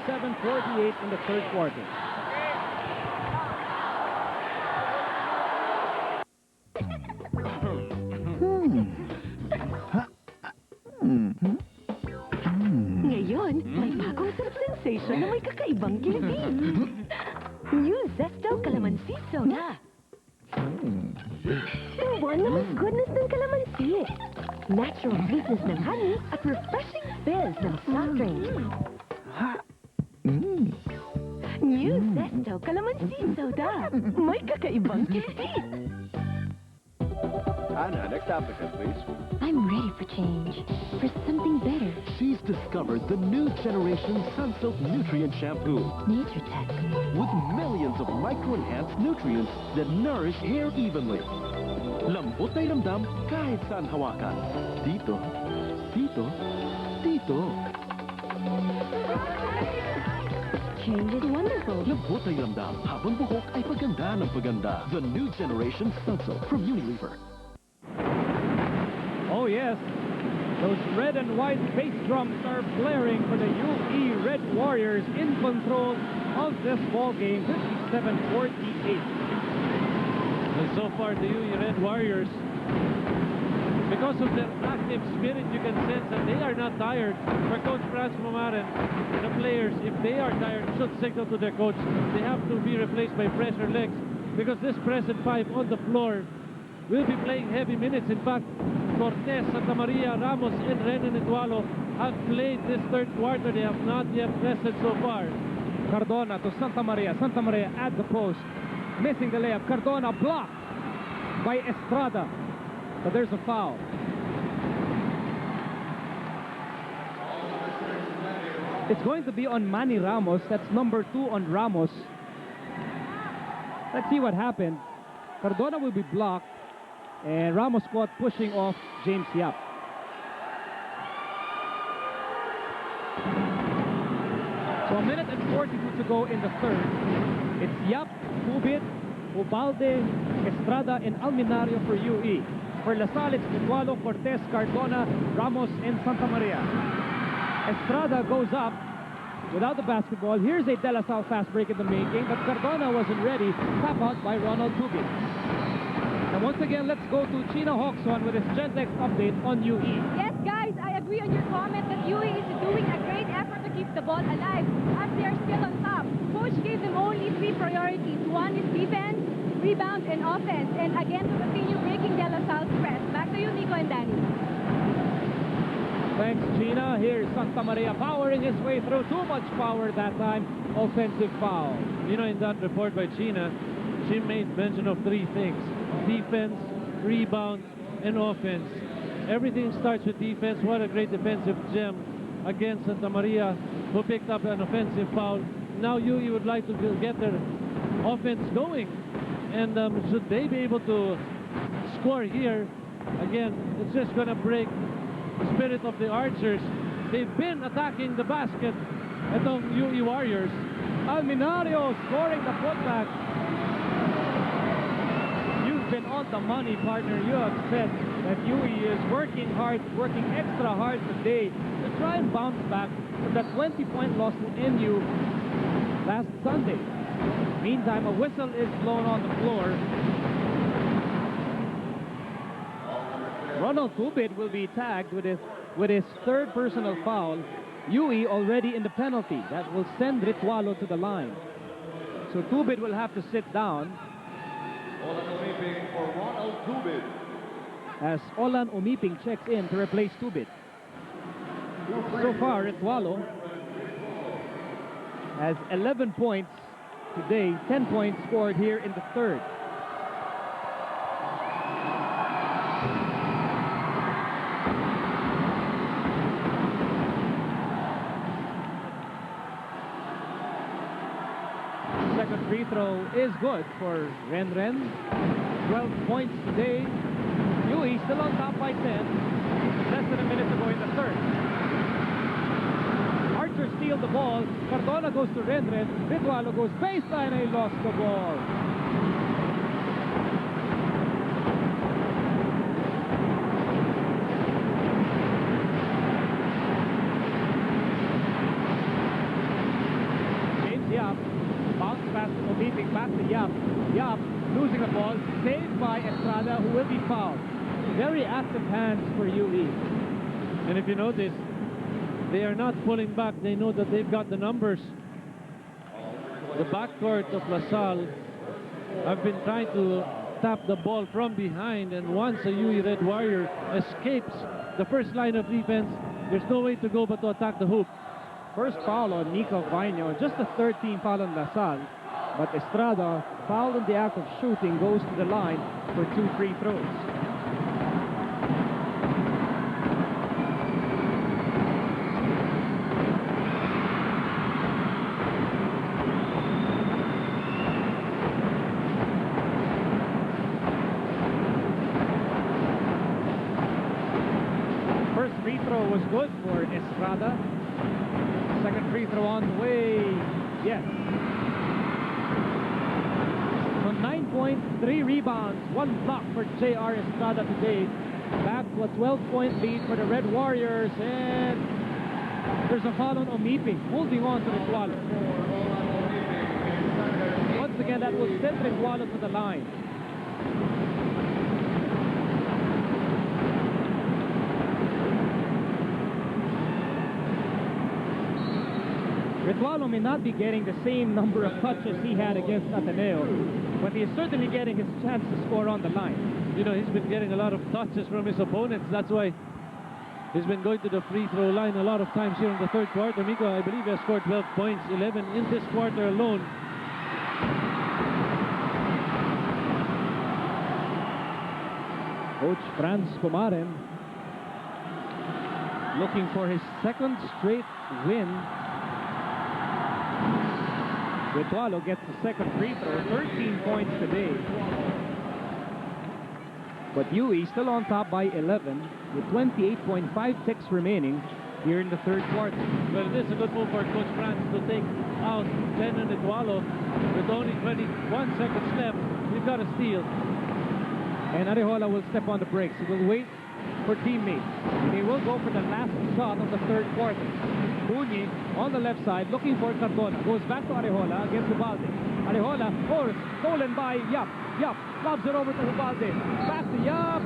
57-48 in the third quarter. Ngayon, may bagong sarap sensation na may kakaibang kiliti. New Zesto Calamansi Soda. Buwan na mas goodness ng calamansi. Natural sweetness ng honey at refreshing fizz ng soft drink. New Zesto Calamansi Soda. May kakaibang kiliti. Anna, next applicant, please. I'm ready for change, for something better. She's discovered the new generation Sunsilk Nutrient Shampoo. Nature Tech. With millions of micro-enhanced nutrients that nourish hair evenly. Lambot na ilamdam kahit saan hawakan. Dito, dito, dito. Change is wonderful. Lambot na ilamdam habang buhok ay paganda ng paganda. The new generation Sunsilk from Unilever. Oh yes, those red and white bass drums are blaring for the UE Red Warriors in control of this ball game, 57-48. And so far, the UE Red Warriors, because of their active spirit, you can sense that they are not tired. For Coach Franz Momaren, the players, if they are tired, should signal to their coach. They have to be replaced by fresher legs, because this present five on the floor will be playing heavy minutes. In fact, Cortez, Santa Maria, Ramos, and Renan Edualo have played this third quarter. They have not yet rested so far. Cardona to Santa Maria. Santa Maria at the post. Missing the layup. Cardona blocked by Estrada. But there's a foul. It's going to be on Manny Ramos. That's number 2 on Ramos. Let's see what happened. Cardona will be blocked. And Ramos caught pushing off James Yap. So a minute and 42 to go in the third. It's Yap, Tubit, Ubalde, Estrada, and Alminario for UE. For La Salle, it's Edualo, Cortez, Cardona, Ramos, and Santa Maria. Estrada goes up without the basketball. Here's a De La Salle fast break in the making, but Cardona wasn't ready. Tap out by Ronald Tubit. And once again, let's go to Chino Hoxon with his Gentex update on UE. Yes, guys, I agree on your comment that UE is doing a great effort to keep the ball alive as they are still on top. Coach gave them only 3 priorities. One is defense, rebound, and offense. And again, to continue breaking De La Salle's press. Back to you, Nico and Danny. Thanks, Gina. Here's Santa Maria powering his way through. Too much power that time. Offensive foul. You know, in that report by Gina, she made mention of 3 things. Defense, rebound, and offense. Everything starts with defense. What a great defensive gem against Santa Maria, who picked up an offensive foul. Now UE would like to get their offense going. And should they be able to score here, again, it's just going to break the spirit of the Archers. They've been attacking the basket at the UE Warriors. Alminario scoring the putback. Been on the money, partner. You have said that UE is working hard, working extra hard today to try and bounce back from that 20-point loss to NU last Sunday. Meantime, a whistle is blown on the floor. Ronald Tubit will be tagged with his third personal foul. UE already in the penalty. That will send Ritualo to the line. So Tubit will have to sit down. For Ronald Tubit. As Olan Umiping checks in to replace Tubit. So far, Ritualo has 11 points today, 10 points scored here in the third. free throw is good for Renren. 12 points today. UE still on top by 10. Less than a minute to go in the third. Archer steals the ball. Cardona goes to Renren. Ritualo goes baseline and he lost the ball. Beating back to Yap. Yap losing the ball, saved by Estrada, who will be fouled. Very active hands for UE. And if you notice, they are not pulling back. They know that they've got the numbers. The backcourt of LaSalle have been trying to tap the ball from behind, and once a UE Red Warrior escapes the first line of defense, there's no way to go but to attack the hoop. First foul on Nico Vaino, just the 13th foul on LaSalle. But Estrada, fouled in the act of shooting, goes to the line for 2 free throws. First free throw was good for Estrada. Second free throw on the way. Yes. 9 points, 3 rebounds, 1 block for J.R. Estrada today. Back to a 12-point lead for the Red Warriors, and there's a foul on Omipi, holding on to Ritualo. Once again, that will send Ritualo to the line. Ritualo may not be getting the same number of touches he had against Ateneo, but he is certainly getting his chance to score on the line. You know, he's been getting a lot of touches from his opponents. That's why he's been going to the free throw line a lot of times here in the third quarter. Miko, I believe, has scored 12 points, 11 in this quarter alone. Coach Franz Pumaren looking for his second straight win. Ritualo gets the second free throw, 13 points today. But UE still on top by 11 with 28.5 ticks remaining here in the third quarter. Well, it is a good move for Coach Franz to take out Lennon Ritualo with only 21 seconds left. We've got a steal. And Arejola will step on the brakes. He will wait for teammates. He will go for the last shot of the third quarter. Bunyi on the left side looking for Cardona. Goes back to Arejola against Ubalde. Arejola, stolen by Yap. Yap lobs it over to Ubalde. Back to Yap.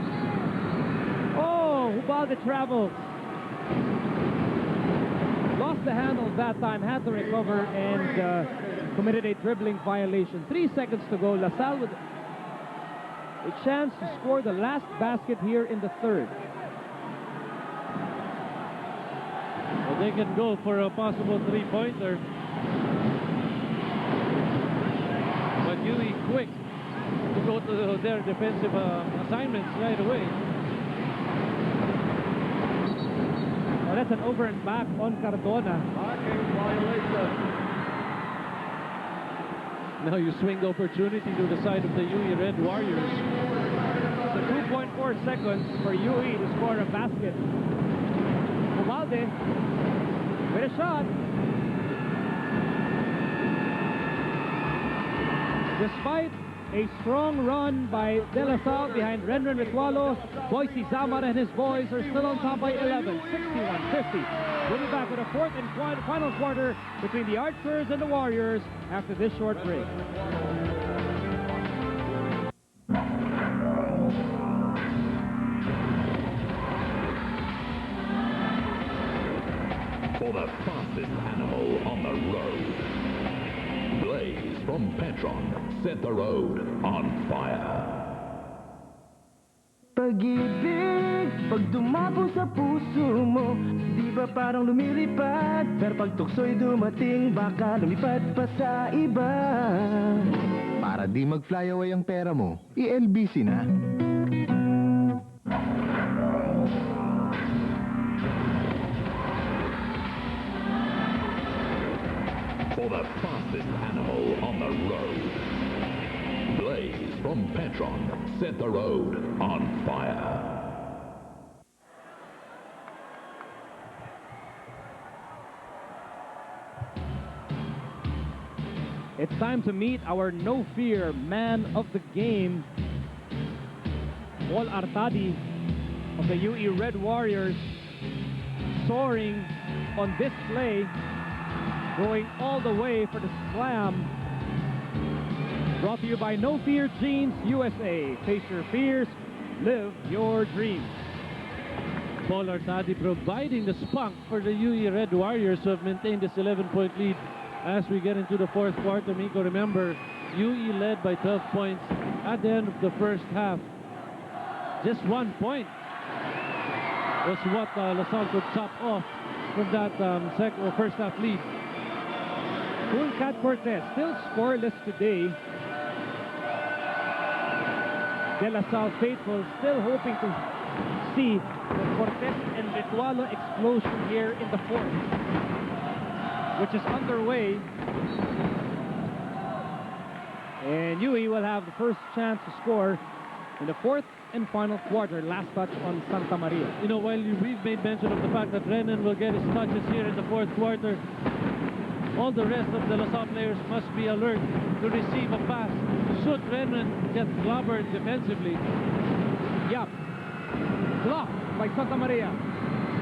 Oh, Ubalde travels. Lost the handle that time, had to recover and committed a dribbling violation. 3 seconds to go. LaSalle with a chance to score the last basket here in the third. Well, they can go for a possible three-pointer. But UE quick to go to their defensive assignments right away. Well, that's an over and back on Cardona. Now you swing the opportunity to the side of the UE Red Warriors. So 2.4 seconds for UE to score a basket. Ubalde with a shot. Despite a strong run by De La Salle behind Renren Ritualo, Boise Zamar and his boys are still on top by 11, 61-50. We'll be back with a fourth and final quarter between the Archers and the Warriors after this short break. For the fastest animal on the road, Blaze from Petron set the road on fire. Pag-ibig, pag dumapo sa puso mo, di ba parang lumilipad? Pero pag tukso'y dumating, baka lumipad pa sa iba. Para di mag-fly away ang pera mo, i-LBC na. For for the fastest animal on the road. Blaze from Petron set the road on fire. It's time to meet our no-fear man of the game, Paul Artadi of the UE Red Warriors, soaring on display, going all the way for the slam. Brought to you by No Fear Jeans USA. Face your fears, live your dreams. Paul Artadi providing the spunk for the UE Red Warriors who have maintained this 11-point lead as we get into the fourth quarter. Miko, remember, UE led by 12 points at the end of the first half. Just 1 point was what LaSalle could chop off from that first half lead. Cat Cortez still scoreless today. De La Salle faithful still hoping to see the Cortez and Ritualo explosion here in the fourth, which is underway. And UE will have the first chance to score in the fourth and final quarter. Last touch on Santa Maria. You know, while we've made mention of the fact that Renan will get his touches here in the fourth quarter, all the rest of the LaSalle players must be alert to receive a pass should Renan get clobbered defensively. Yup. Blocked by Santa Maria.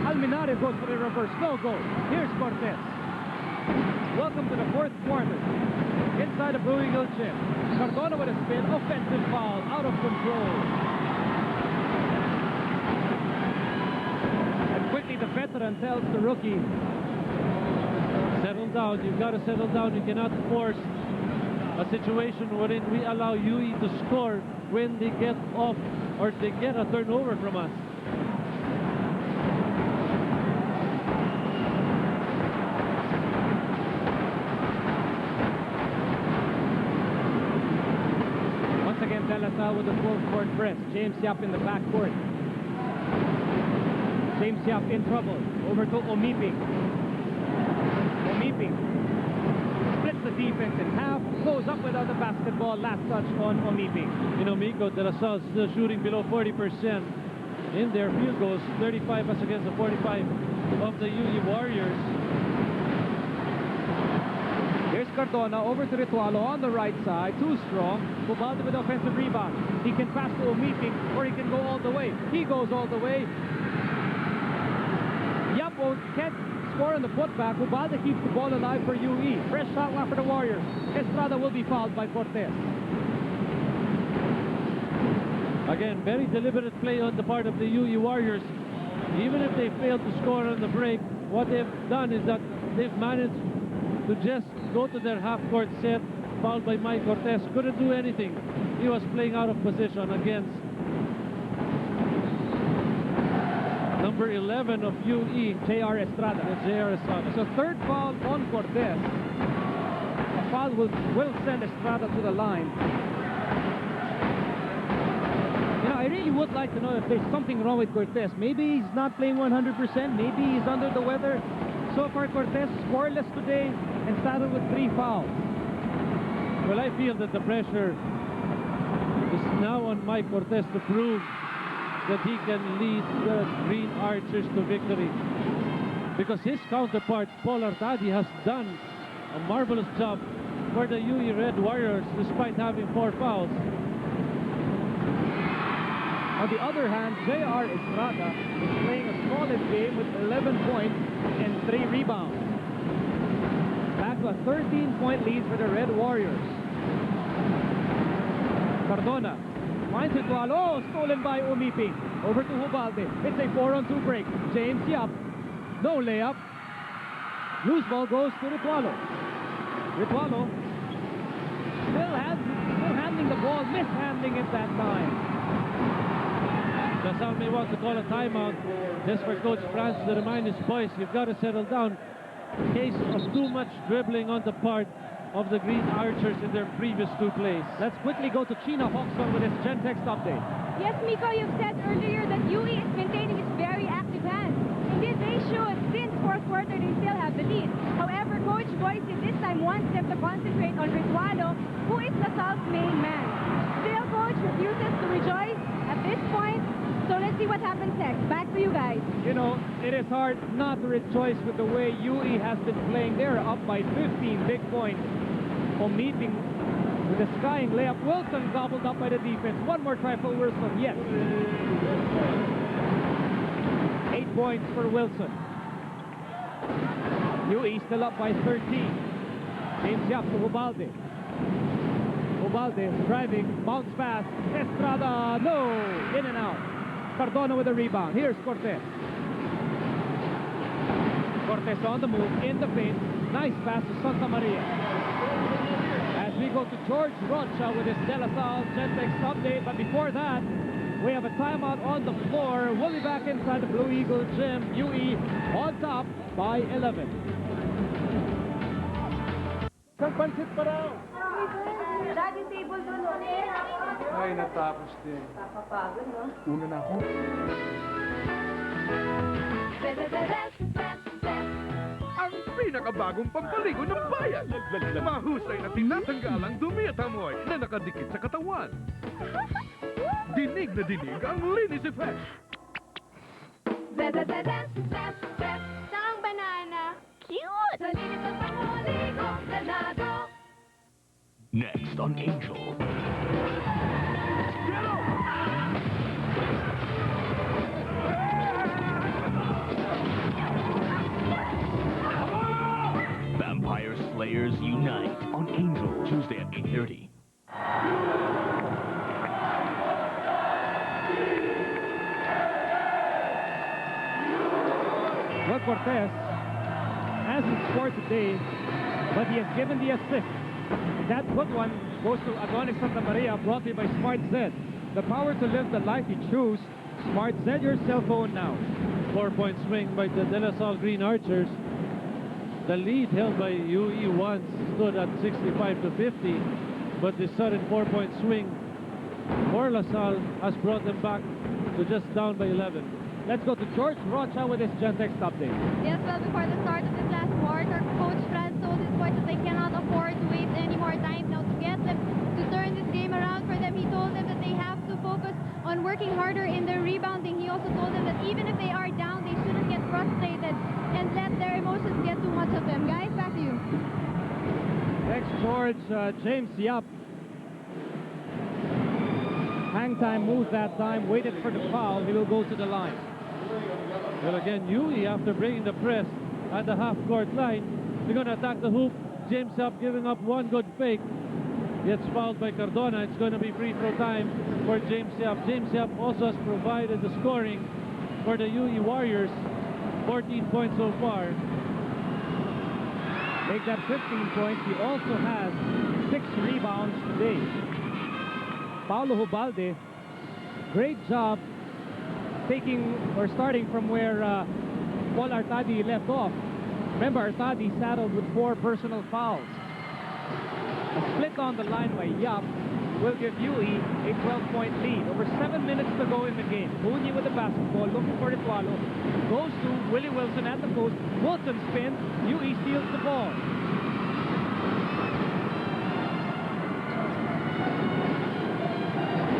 Alminares goes for the reverse. No goal. Here's Cortez. Welcome to the fourth quarter. Inside the Blue Eagle chip. Cardona with a spin. Offensive foul. Out of control. And quickly the veteran tells the rookie, settle down. You've got to settle down. You cannot force a situation wherein we allow UE to score when they get off or they get a turnover from us. Once again, De La Salle with the full court press. James Yap in the backcourt. James Yap in trouble. Over to Omiping. Omiping splits the defense in half, goes up without the basketball. Last touch on Omiping. You know, Miko, De La Salle still shooting below 40% in their field goals. 35 as against the 45 of the UE Warriors. Here's Cardona over to Ritualo on the right side. Too strong. Ubalde with offensive rebound. He can pass to Omiping or he can go all the way. He goes all the way. Yapo can't score on the putback. Ubalde keeps the ball alive for UE. Fresh shot clock for the Warriors. Estrada will be fouled by Cortez. Again, very deliberate play on the part of the UE Warriors. Even if they failed to score on the break, what they've done is that they've managed to just go to their half-court set, fouled by Mike Cortez. Couldn't do anything. He was playing out of position against number 11 of UE, J.R. Estrada. J.R. Estrada. So third foul on Cortez. A foul will send Estrada to the line. You know, I really would like to know if there's something wrong with Cortez. Maybe he's not playing 100%. Maybe he's under the weather. So far, Cortez scoreless today and started with 3 fouls. Well, I feel that the pressure is now on Mike Cortez to prove that he can lead the Green Archers to victory. Because his counterpart, Paul Artadi, has done a marvelous job for the UE Red Warriors despite having 4 fouls. On the other hand, J.R. Estrada is playing a solid game with 11 points and 3 rebounds. Back to a 13-point lead for the Red Warriors. Cardona finds it well. Oh, stolen by Omiping. Over to Ubalde. It's a 4-on-2 break. James Yap. No layup. Loose ball goes to Ritualo. Ritualo still handling the ball, mishandling it that time. LaSalle may want to call a timeout just for Coach France to remind his boys, you've got to settle down. Case of too much dribbling on the part of the Green Archers in their previous 2 plays. Let's quickly go to China Hoxton with his Gentext update. Yes, Miko, you've said earlier that UE is maintaining its very active hand. Indeed, they should. Since fourth quarter, they still have the lead. However, Coach Boyce this time wants concentrate on Ritualo, who is LaSalle's main man. Still, coach refuses to rejoice at this point. So let's see what happens next. Back to you guys. You know, it is hard not to rejoice with the way UE has been playing. They're up by 15 big points. Omiting with a skying layup. Wilson gobbled up by the defense. One more try for Wilson. Yes. 8 points for Wilson. UE still up by 13. James Yap to Ubalde. Ubalde driving, bounce pass. Estrada, no! In and out. Cardona with a rebound. Here's Cortez. Cortez on the move, in the paint. Nice pass to Santa Maria. As we go to George Rocha with his De La Salle Gentex update. But before that, we have a timeout on the floor. We'll be back inside the Blue Eagle Gym. UE on top by 11. Pansit pa raw. Daddy table doon, Ay, natapos din. Nakapagod, no? Una na ako. Ang pinakabagong pampaligo ng bayan. Mahusay na tinatanggal ang dumi at amoy na nakadikit sa katawan. Dinig na dinig ang linis effect. Saan banana? Cute! Sa linis at pangoligo, ganado. Next on Angel. Vampire Slayers Unite on Angel, Tuesday at 8:30. Well, Cortez hasn't scored today, but he has given the assist. That good one goes to Adonis Santa Maria, brought to you by Smart Z. The power to live the life you choose. Smart Z, your cell phone now. 4-point swing by the De La Salle Green Archers. The lead held by UE once stood at 65 to 50, but the sudden 4-point swing for La Salle has brought them back to just down by 11. Let's go to George Rocha with his Gentex update. Yes, well, before the start of this last quarter, Coach Franz told his boys that they cannot afford to waste any more time now to get them to turn this game around for them. He told them that they have to focus on working harder in their rebounding. He also told them that even if they are down, they shouldn't get frustrated and let their emotions get too much of them. Guys, back to you. Thanks, George. James Yap. Hang time moved that time, waited for the foul. He will go to the line. Well, again, UE, after breaking the press at the half-court line, they're going to attack the hoop. James Yap giving up one good fake. Gets fouled by Cardona. It's going to be free throw time for James Yap. James Yap also has provided the scoring for the UE Warriors. 14 points so far. Make that 15 points. He also has 6 rebounds today. Paulo Ubalde, great job taking or starting from where Paul Artadi left off. Remember, Artadi saddled with 4 personal fouls. A split on the line by Yap will give UE a 12-point lead. Over 7 minutes to go in the game. Mooney with the basketball, looking for Ritualo. Goes to Willie Wilson at the post. Wilson spins. UE steals the ball.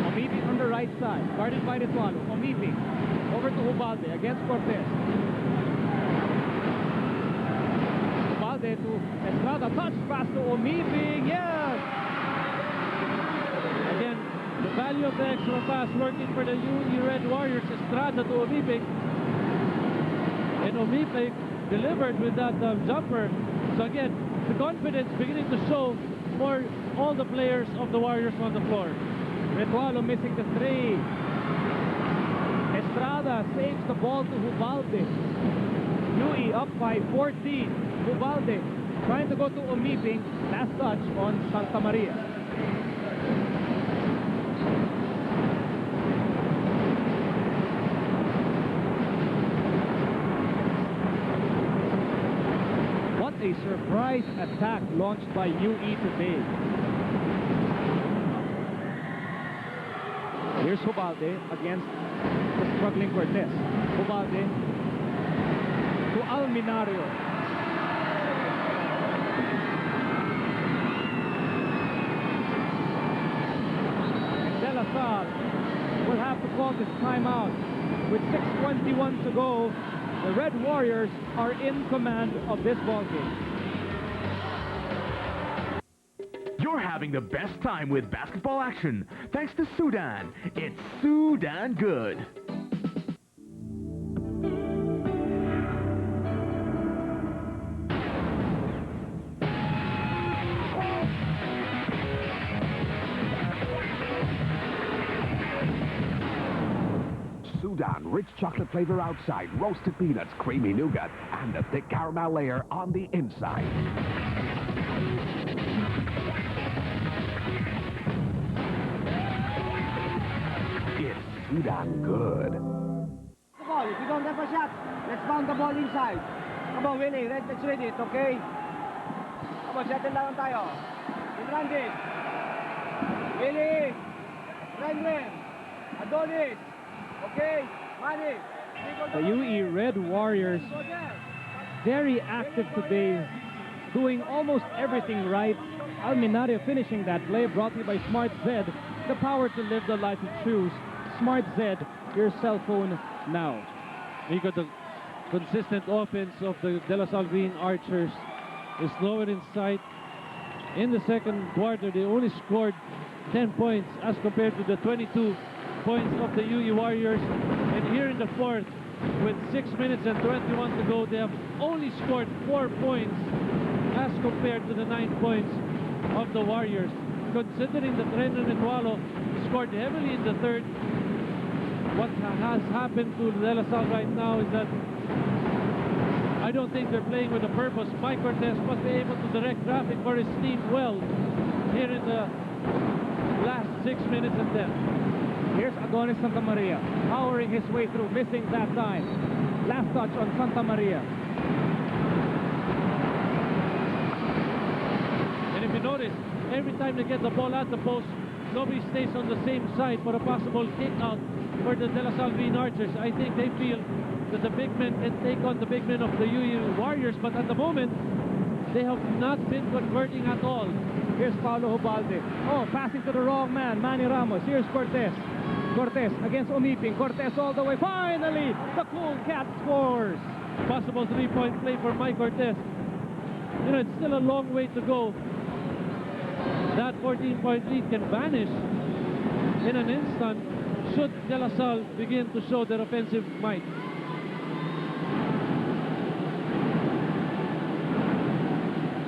Omipi on the right side, guarded by Ritualo. Omipi over to Ubalde against Cortez. Ubalde to Estrada, touch pass to Omipi. Yes! Again, the value of the extra pass working for the UE Red Warriors. Estrada to Omipe. And Omipe delivered with that jumper. So again, the confidence beginning to show for all the players of the Warriors on the floor. Ritualo missing the 3. Estrada saves the ball to Ubalde. UE up by 14. Ubalde trying to go to Omipi. Last touch on Santa Maria. What a surprise attack launched by UE today. Here's Ubalde against the struggling Cortez. Ubalde to Alminario. called his timeout. With 6:21 to go, the Red Warriors are in command of this ball game. You're having the best time with basketball action thanks to Sudan. It's Sudan good. Sudan, rich chocolate flavor outside, roasted peanuts, creamy nougat, and a thick caramel layer on the inside. It's Sudan good. The ball, if you don't have a shot, let's bound the ball inside. Come on, Willie, let's read it, okay? Come on, settle down tayo. Run this. Willie, Renren, Adonis, okay? Manny. The UE Red Warriors, very active today, doing almost everything right. Alminario finishing that play, brought to you by Smart Z, the power to live the life you choose. Smart Z, your cell phone now. You got the consistent offense of the De La Salle Green Archers is nowhere in sight. In the second quarter, they only scored 10 points as compared to the 22 points of the UE Warriors. And here in the fourth, with 6 minutes and 21 to go, they have only scored 4 points as compared to the 9 points of the Warriors. Considering that Renren Etualo scored heavily in the third, what has happened to De La Salle right now is that I don't think they're playing with a purpose. Mike Cortez must be able to direct traffic for his team well here in the last 6 minutes and 10. Here's Adonis Santa Maria, powering his way through, missing that time. Last touch on Santa Maria. And if you notice, every time they get the ball at the post, nobody stays on the same side for a possible kick out for the De La Salle Green Archers. I think they feel that the big men can take on the big men of the UE Warriors, but at the moment, they have not been converting at all. Here's Paulo Hubalde. Oh, passing to the wrong man, Manny Ramos. Here's Cortez. Cortez against Omiping. Cortez all the way. Finally, the Cool Cat scores. Possible three-point play for Mike Cortez. You know, it's still a long way to go. That 14-point lead can vanish in an instant should De La Salle begin to show their offensive might.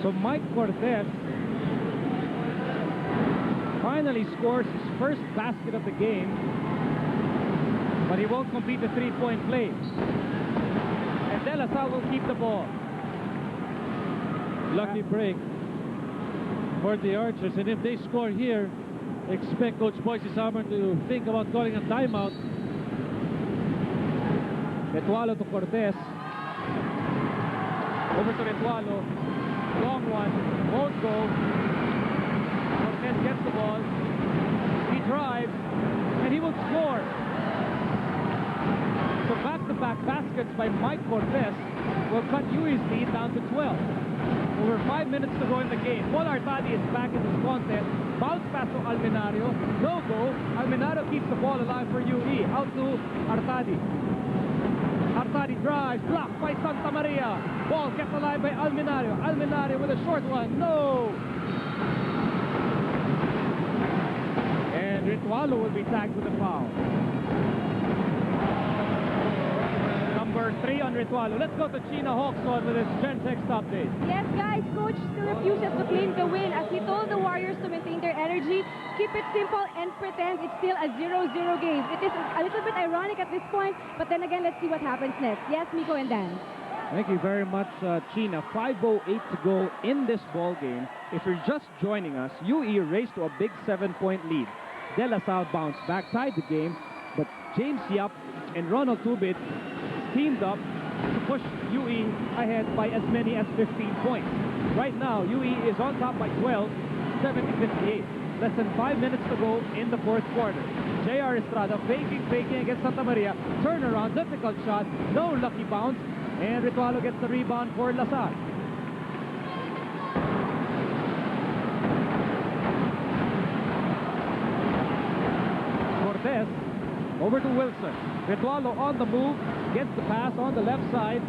So Mike Cortez finally scores his first basket of the game, but he won't complete the three-point play. And De La Salle will keep the ball. Lucky break for the Archers, and if they score here, expect Coach Boise Summer to think about calling a timeout. Etualo to Cortez. Over to Etualo. Long one, won't go. Cortez gets the ball. He drives, and he will score. So back-to-back baskets by Mike Cortez will cut UE's lead down to 12. Over 5 minutes to go in the game. Paul Artadi is back in this contest. Bounce pass to Alminario. No go. Alminario keeps the ball alive for UE. Out to Artadi. Artadi drives, blocked by Santa Maria. Ball kept alive by Alminario. Alminario with a short one. No! And Ritualo will be tagged with a foul. Number 3 on Ritualo. Let's go to China Hawkson with his Gen Text update. Yes, guys, Coach still refuses to claim the win as he told the Warriors to maintain their energy, keep it simple, and pretend it's still a 0-0 game. It is a little bit ironic at this point, but then again, let's see what happens next. Yes, Miko and Dan. Thank you very much, China. 5:08 to go in this ball game. If you're just joining us, UE raced to a big 7-point lead. De La Salle bounced back, tied the game, but James Yap and Ronald Tubit teamed up to push UE ahead by as many as 15 points. Right now, UE is on top by 12, 70-58. Less than 5 minutes to go in the fourth quarter. J.R. Estrada faking against Santa Maria. Turnaround, difficult shot, no lucky bounce, and Ritualo gets the rebound for La Salle. Cortez Over to Wilson. Ritualo on the move. Gets the pass on the left side.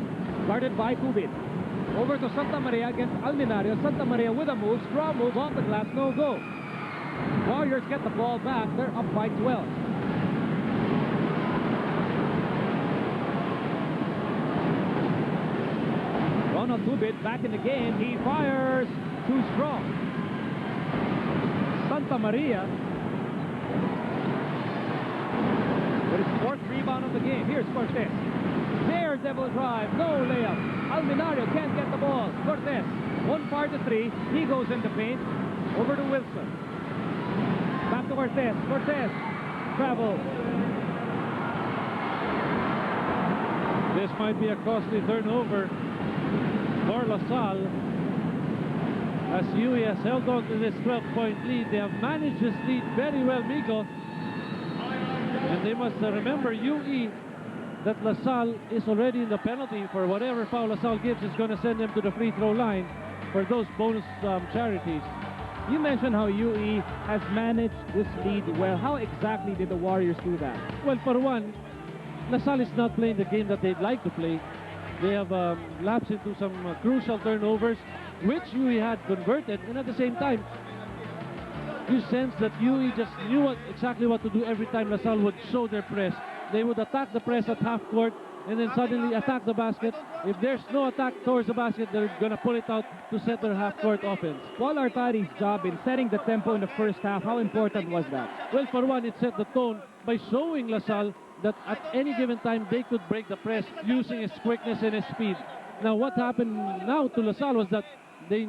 Guarded by Tubit. Over to Santa Maria against Alminario. Santa Maria with a move. Strong move off the glass. No go. Warriors get the ball back. They're up by 12. Ronald Tubit back in the game. He fires. Too strong. Santa Maria with his 4th rebound of the game. Here's Cortez. Daredevil drive. No layup. Alminario can't get the ball. Cortez. 1 far to 3. He goes in the paint. Over to Wilson. Back to Cortez. Cortez. Travel. This might be a costly turnover for LaSalle. As UE has held on to this 12-point lead, they have managed this lead very well, Miko. And they must remember, UE, that LaSalle is already in the penalty. For whatever foul LaSalle gives, is going to send them to the free throw line for those bonus charities. You mentioned how UE has managed this lead well. How exactly did the Warriors do that? Well, for one, LaSalle is not playing the game that they'd like to play. They have lapsed into some crucial turnovers, which UE had converted, and at the same time, you sense that UE just knew exactly what to do every time LaSalle would show their press. They would attack the press at half court and then suddenly attack the basket. If there's no attack towards the basket, they're going to pull it out to set their half court offense. Paul Artari's job in setting the tempo in the first half, how important was that? Well, for one, it set the tone by showing LaSalle that at any given time they could break the press using his quickness and his speed. Now, what happened now to LaSalle was that they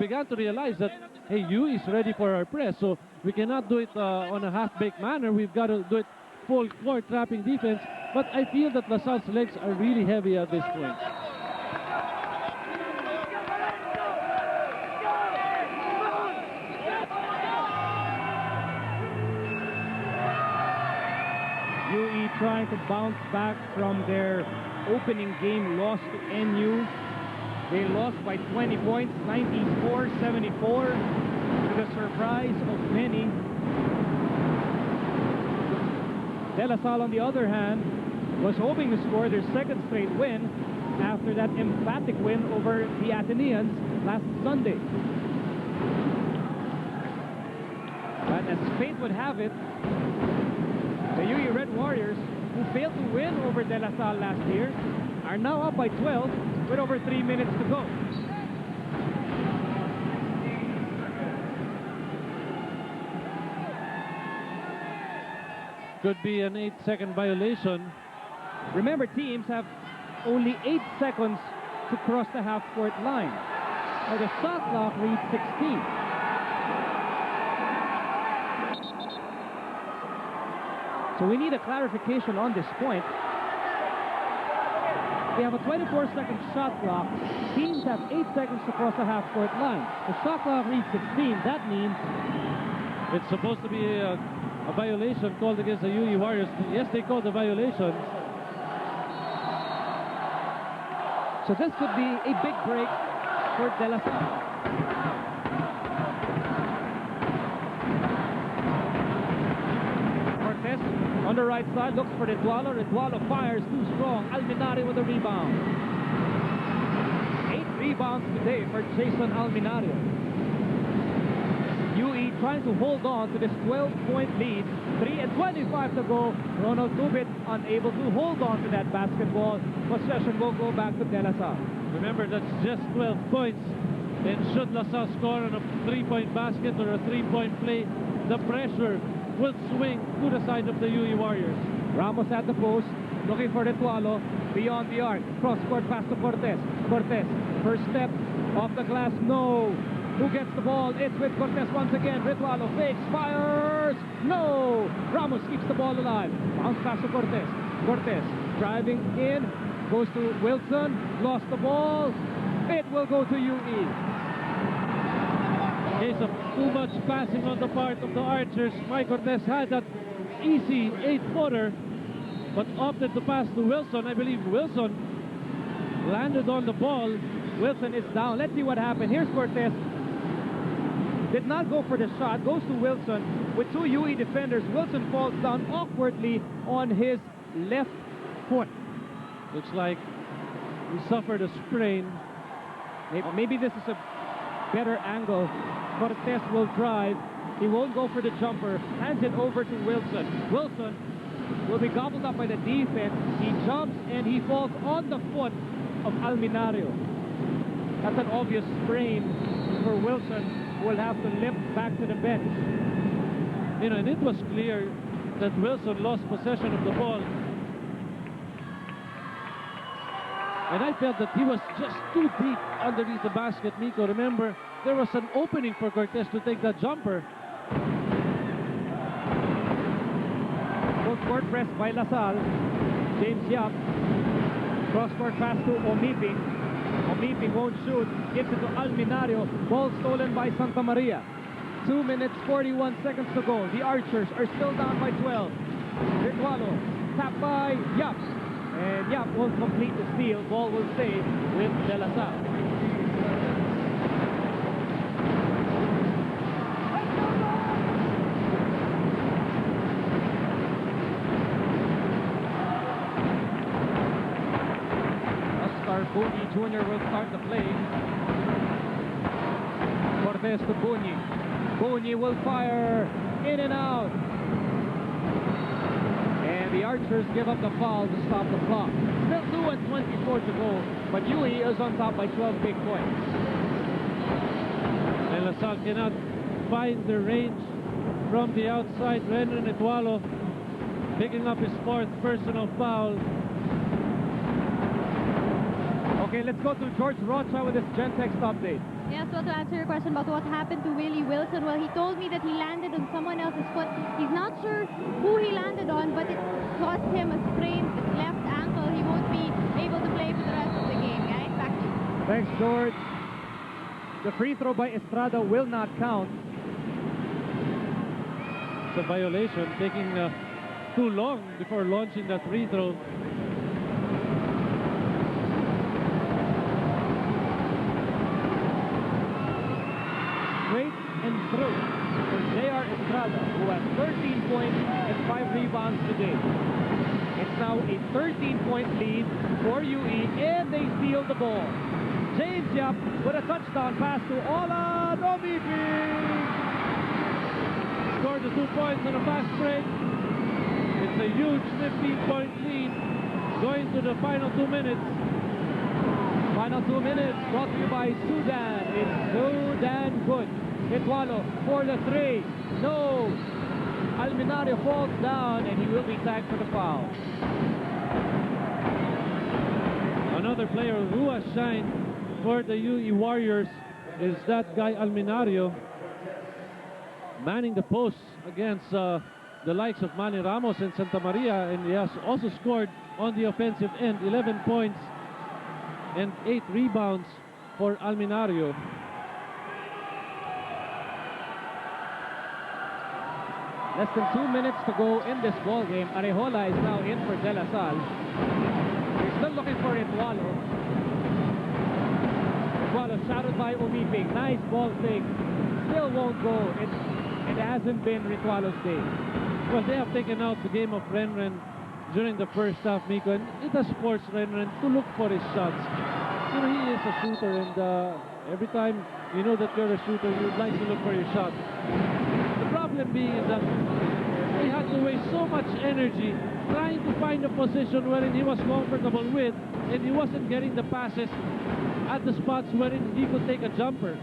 began to realize that, hey, UE is ready for our press, so we cannot do it on a half-baked manner. We've got to do it full court trapping defense. But I feel that LaSalle's legs are really heavy at this point. UE trying to bounce back from their opening game loss to NU. They lost by 20 points, 94-74, to the surprise of many. De La Salle, on the other hand, was hoping to score their 2nd straight win after that emphatic win over the Ateneans last Sunday. But as fate would have it, the UE Red Warriors, who failed to win over De La Salle last year, are now up by 12 with over 3 minutes to go. Could be an 8-second violation. Remember, teams have only 8 seconds to cross the half-court line. Now the shot clock reads 16. So we need a clarification on this point. We have a 24-second shot clock. Teams have 8 seconds to cross the half-court line. The shot clock reads 16. That means it's supposed to be a violation called against the UE Warriors. Yes, they called the violation. So this could be a big break for De La Salle. Cortez on the right side looks for Ritualo. Ritualo fires too strong. Alminario with a rebound. 8 rebounds today for Jason Alminario. UE trying to hold on to this 12-point lead. 3:25 to go. Ronald Tubit unable to hold on to that basketball. Possession will go back to De La Salle. Remember, that's just 12 points. And should LaSalle score on a 3-point basket or a 3-point play, the pressure will swing to the side of the UE Warriors. Ramos at the post, looking for Ritualo beyond the arc. Cross-court pass to Cortez. Cortez, first step off the glass, no. Who gets the ball? It's with Cortez once again. Ritualo fakes, fires, no. Ramos keeps the ball alive. Bounce pass to Cortez. Cortez driving in, goes to Wilson, lost the ball. It will go to UE. Case of too much passing on the part of the Archers. Mike Cortez had that easy 8-footer, but opted to pass to Wilson. I believe Wilson landed on the ball. Wilson is down. Let's see what happened. Here's Cortez. did not go for the shot, goes to Wilson with two UE defenders. Wilson falls down awkwardly on his left foot. Looks like he suffered a sprain. Maybe this is a better angle. Cortez will drive. He won't go for the jumper. Hands it over to Wilson. Wilson will be gobbled up by the defense. He jumps and he falls on the foot of Alminario. That's an obvious sprain for Wilson, who will have to limp back to the bench. You know, and it was clear that Wilson lost possession of the ball. And I felt that he was just too deep underneath the basket, Nico. Remember, there was an opening for Cortez to take that jumper. Full court press by Lasal. James Yap. Cross-court pass to Omiping. Omiping won't shoot. Gives it to Alminario. Ball stolen by Santa Maria. 2 minutes, 41 seconds to go. The Archers are still down by 12. Ritualo. Tap by Yap. And Yap won't complete the steal. Ball will stay with De La Salle. Bunyi Jr. will start the play. Cortez to Bunyi. Bunyi will fire in and out. And the Archers give up the foul to stop the clock. Still 2:24 to go, but UE is on top by 12 big points. And LaSalle cannot find the range from the outside. Renren Etualo picking up his fourth personal foul. Okay, let's go to George Rocha with his Gentex update. Yes, well, to answer your question about what happened to Willie Wilson, well, he told me that he landed on someone else's foot. He's not sure who he landed on, but it caused him a sprained left ankle. He won't be able to play for the rest of the game, guys. Back to you. Thanks, George. The free throw by Estrada will not count. It's a violation, taking too long before launching that free throw. And through for J.R. Estrada, who has 13 points and 5 rebounds today. It's now a 13-point lead for UE, and they steal the ball. James Yap with a touchdown pass to Ola Omiping. Scored the 2 points on a fast break. It's a huge 15-point lead going to the final 2 minutes. Final 2 minutes brought to you by Sudan. It's Sudan Good. Etualo for the three. No. Alminario falls down and he will be tagged for the foul. Another player who has shined for the UE Warriors is that guy Alminario, manning the post against the likes of Manny Ramos and Santa Maria, and he has also scored on the offensive end, 11 points and 8 rebounds for Alminario. Less than 2 minutes to go in this ball game. Arejola is now in for De La Salle. They're still looking for Etualo. Etualo shouted by Omiping. Nice ball fake. Still won't go. It hasn't been Ritualo's day. Well, they have taken out the game of Renren during the first half, Miko, and it has forced Renren to look for his shots. You know, he is a shooter, and every time you know that you're a shooter, you'd like to look for your shot. The problem being is that he had to waste so much energy trying to find a position wherein he was comfortable with, and he wasn't getting the passes at the spots wherein he could take a jumper.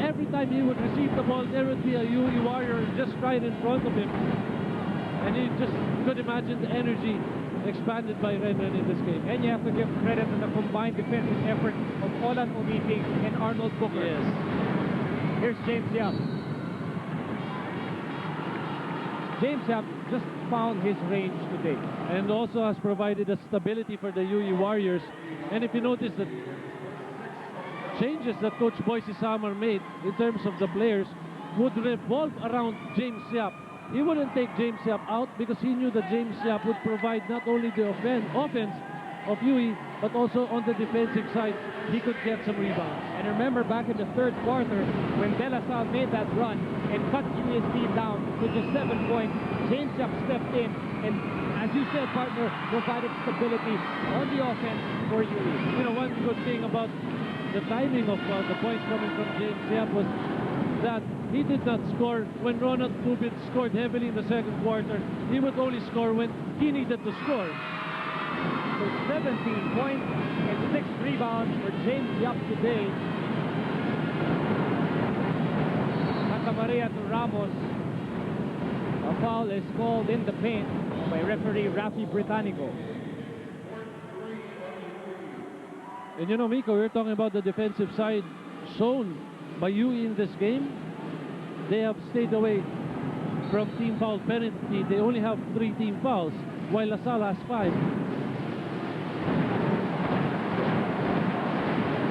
Every time he would receive the ball, there would be a UE Warrior just right in front of him. And you just could imagine the energy expanded by Renren in this game. And you have to give credit to the combined defensive effort of Olan Omiping and Arnold Booker. Yes. Here's James Yap. James Yap just found his range today. And also has provided a stability for the UE Warriors. And if you notice that changes that Coach Boise Samar made in terms of the players would revolve around James Yap. He wouldn't take James Yap out because he knew that James Yap would provide not only the offense, of UE, but also on the defensive side, he could get some rebounds. And remember back in the third quarter, when De La Salle made that run and cut UE's team down to just 7 points, James Yap stepped in and, as you said, partner, provided stability on the offense for UE. You know, one good thing about the timing of the points coming from James Yap was that he did not score when Ronald Tubin scored heavily in the second quarter. He would only score when he needed to score. So 17 points and 6 rebounds for James Yap today. Santa Maria to Ramos. A foul is called in the paint by referee Rafi Britannico. And you know, Miko, we're talking about the defensive side shown by UE in this game. They have stayed away from team foul penalty. They only have 3 team fouls, while La Salle has 5.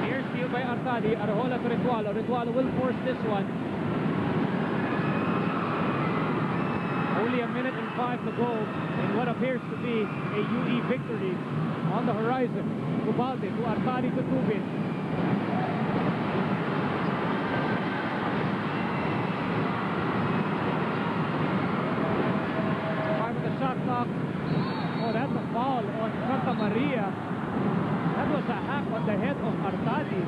Here's steal by Artadi. Arjola to Ritualo. Ritualo will force this one. Only a minute and 5 to go in what appears to be a UE victory on the horizon. Ubalde to Artadi to Tubin. Shot clock. Oh, that's a foul on Santa Maria. That was a hack on the head of Artadi.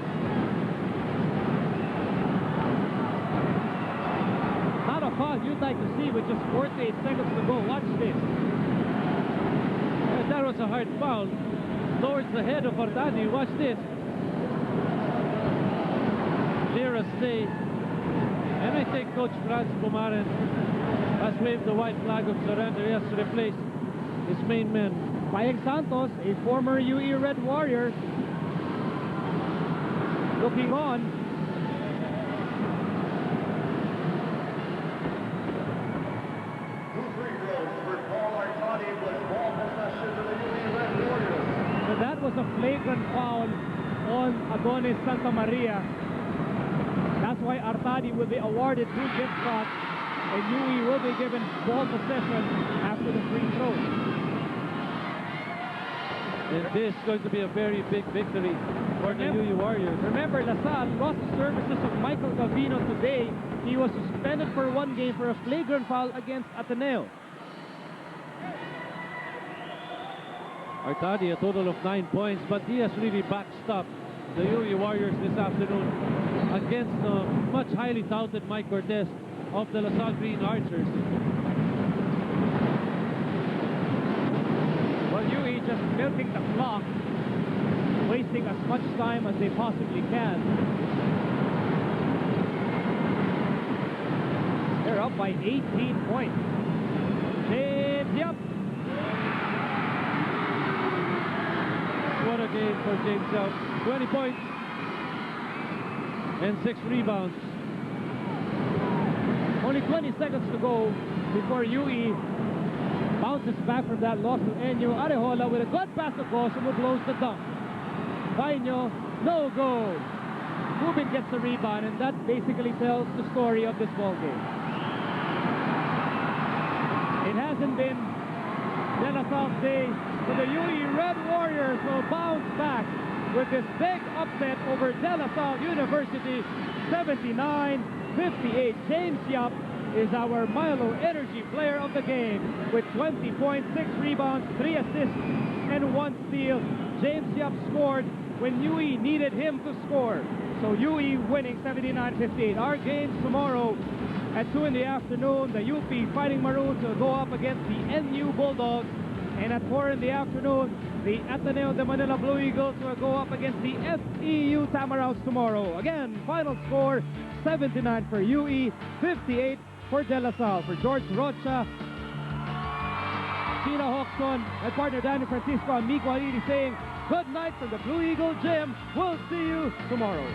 Not a foul you'd like to see with just 48 seconds to go. Watch this. That was a hard foul towards the head of Artadi. Watch this. Clear as day. And I think Coach Franz Pumaren has waved the white flag of surrender. He has replaced his main man. Payeng Santos, a former UE Red Warrior, looking on. So that was a flagrant foul on Adonis Santa Maria. That's why Artadi will be awarded 2 gift shots, and UE will be given ball possession after the free throw. And this is going to be a very big victory for the UE Warriors. Remember, La Salle lost the services of Michael Gavino today. He was suspended for 1 game for a flagrant foul against Ateneo. Artadi, a total of 9 points, but he has really backstopped the UE Warriors this afternoon against the much highly touted Mike Cortez of the La Salle Green Archers. Well, UE just milking the clock, wasting as much time as they possibly can. They're up by 18 points. James Yap. What a game for James Yap. 20 points and 6 rebounds. Only 20 seconds to go before UE bounces back from that loss to Enyo. Arejola with a good pass to Gossum who blows the dunk. Paino, no go. Tubin gets the rebound, and that basically tells the story of this ball game. It hasn't been De La Salle's day, so the UE Red Warriors will bounce back with this big upset over De La Salle University, 79-58. James Yap is our Milo Energy player of the game with 20 points, 6 rebounds, 3 assists, and 1 steal. James Yap scored when UE needed him to score. So UE winning 79-58. Our games tomorrow at 2 in the afternoon. The UP Fighting Maroons will go up against the NU Bulldogs. And at 4 in the afternoon, the Ateneo de Manila Blue Eagles will go up against the FEU Tamarouns tomorrow. Again, final score, 79 for UE, 58 for De La Salle. For George Rocha, Sheila Hawkson, and partner Danny Francisco, and Miko Aridi saying good night from the Blue Eagle Gym. We'll see you tomorrow.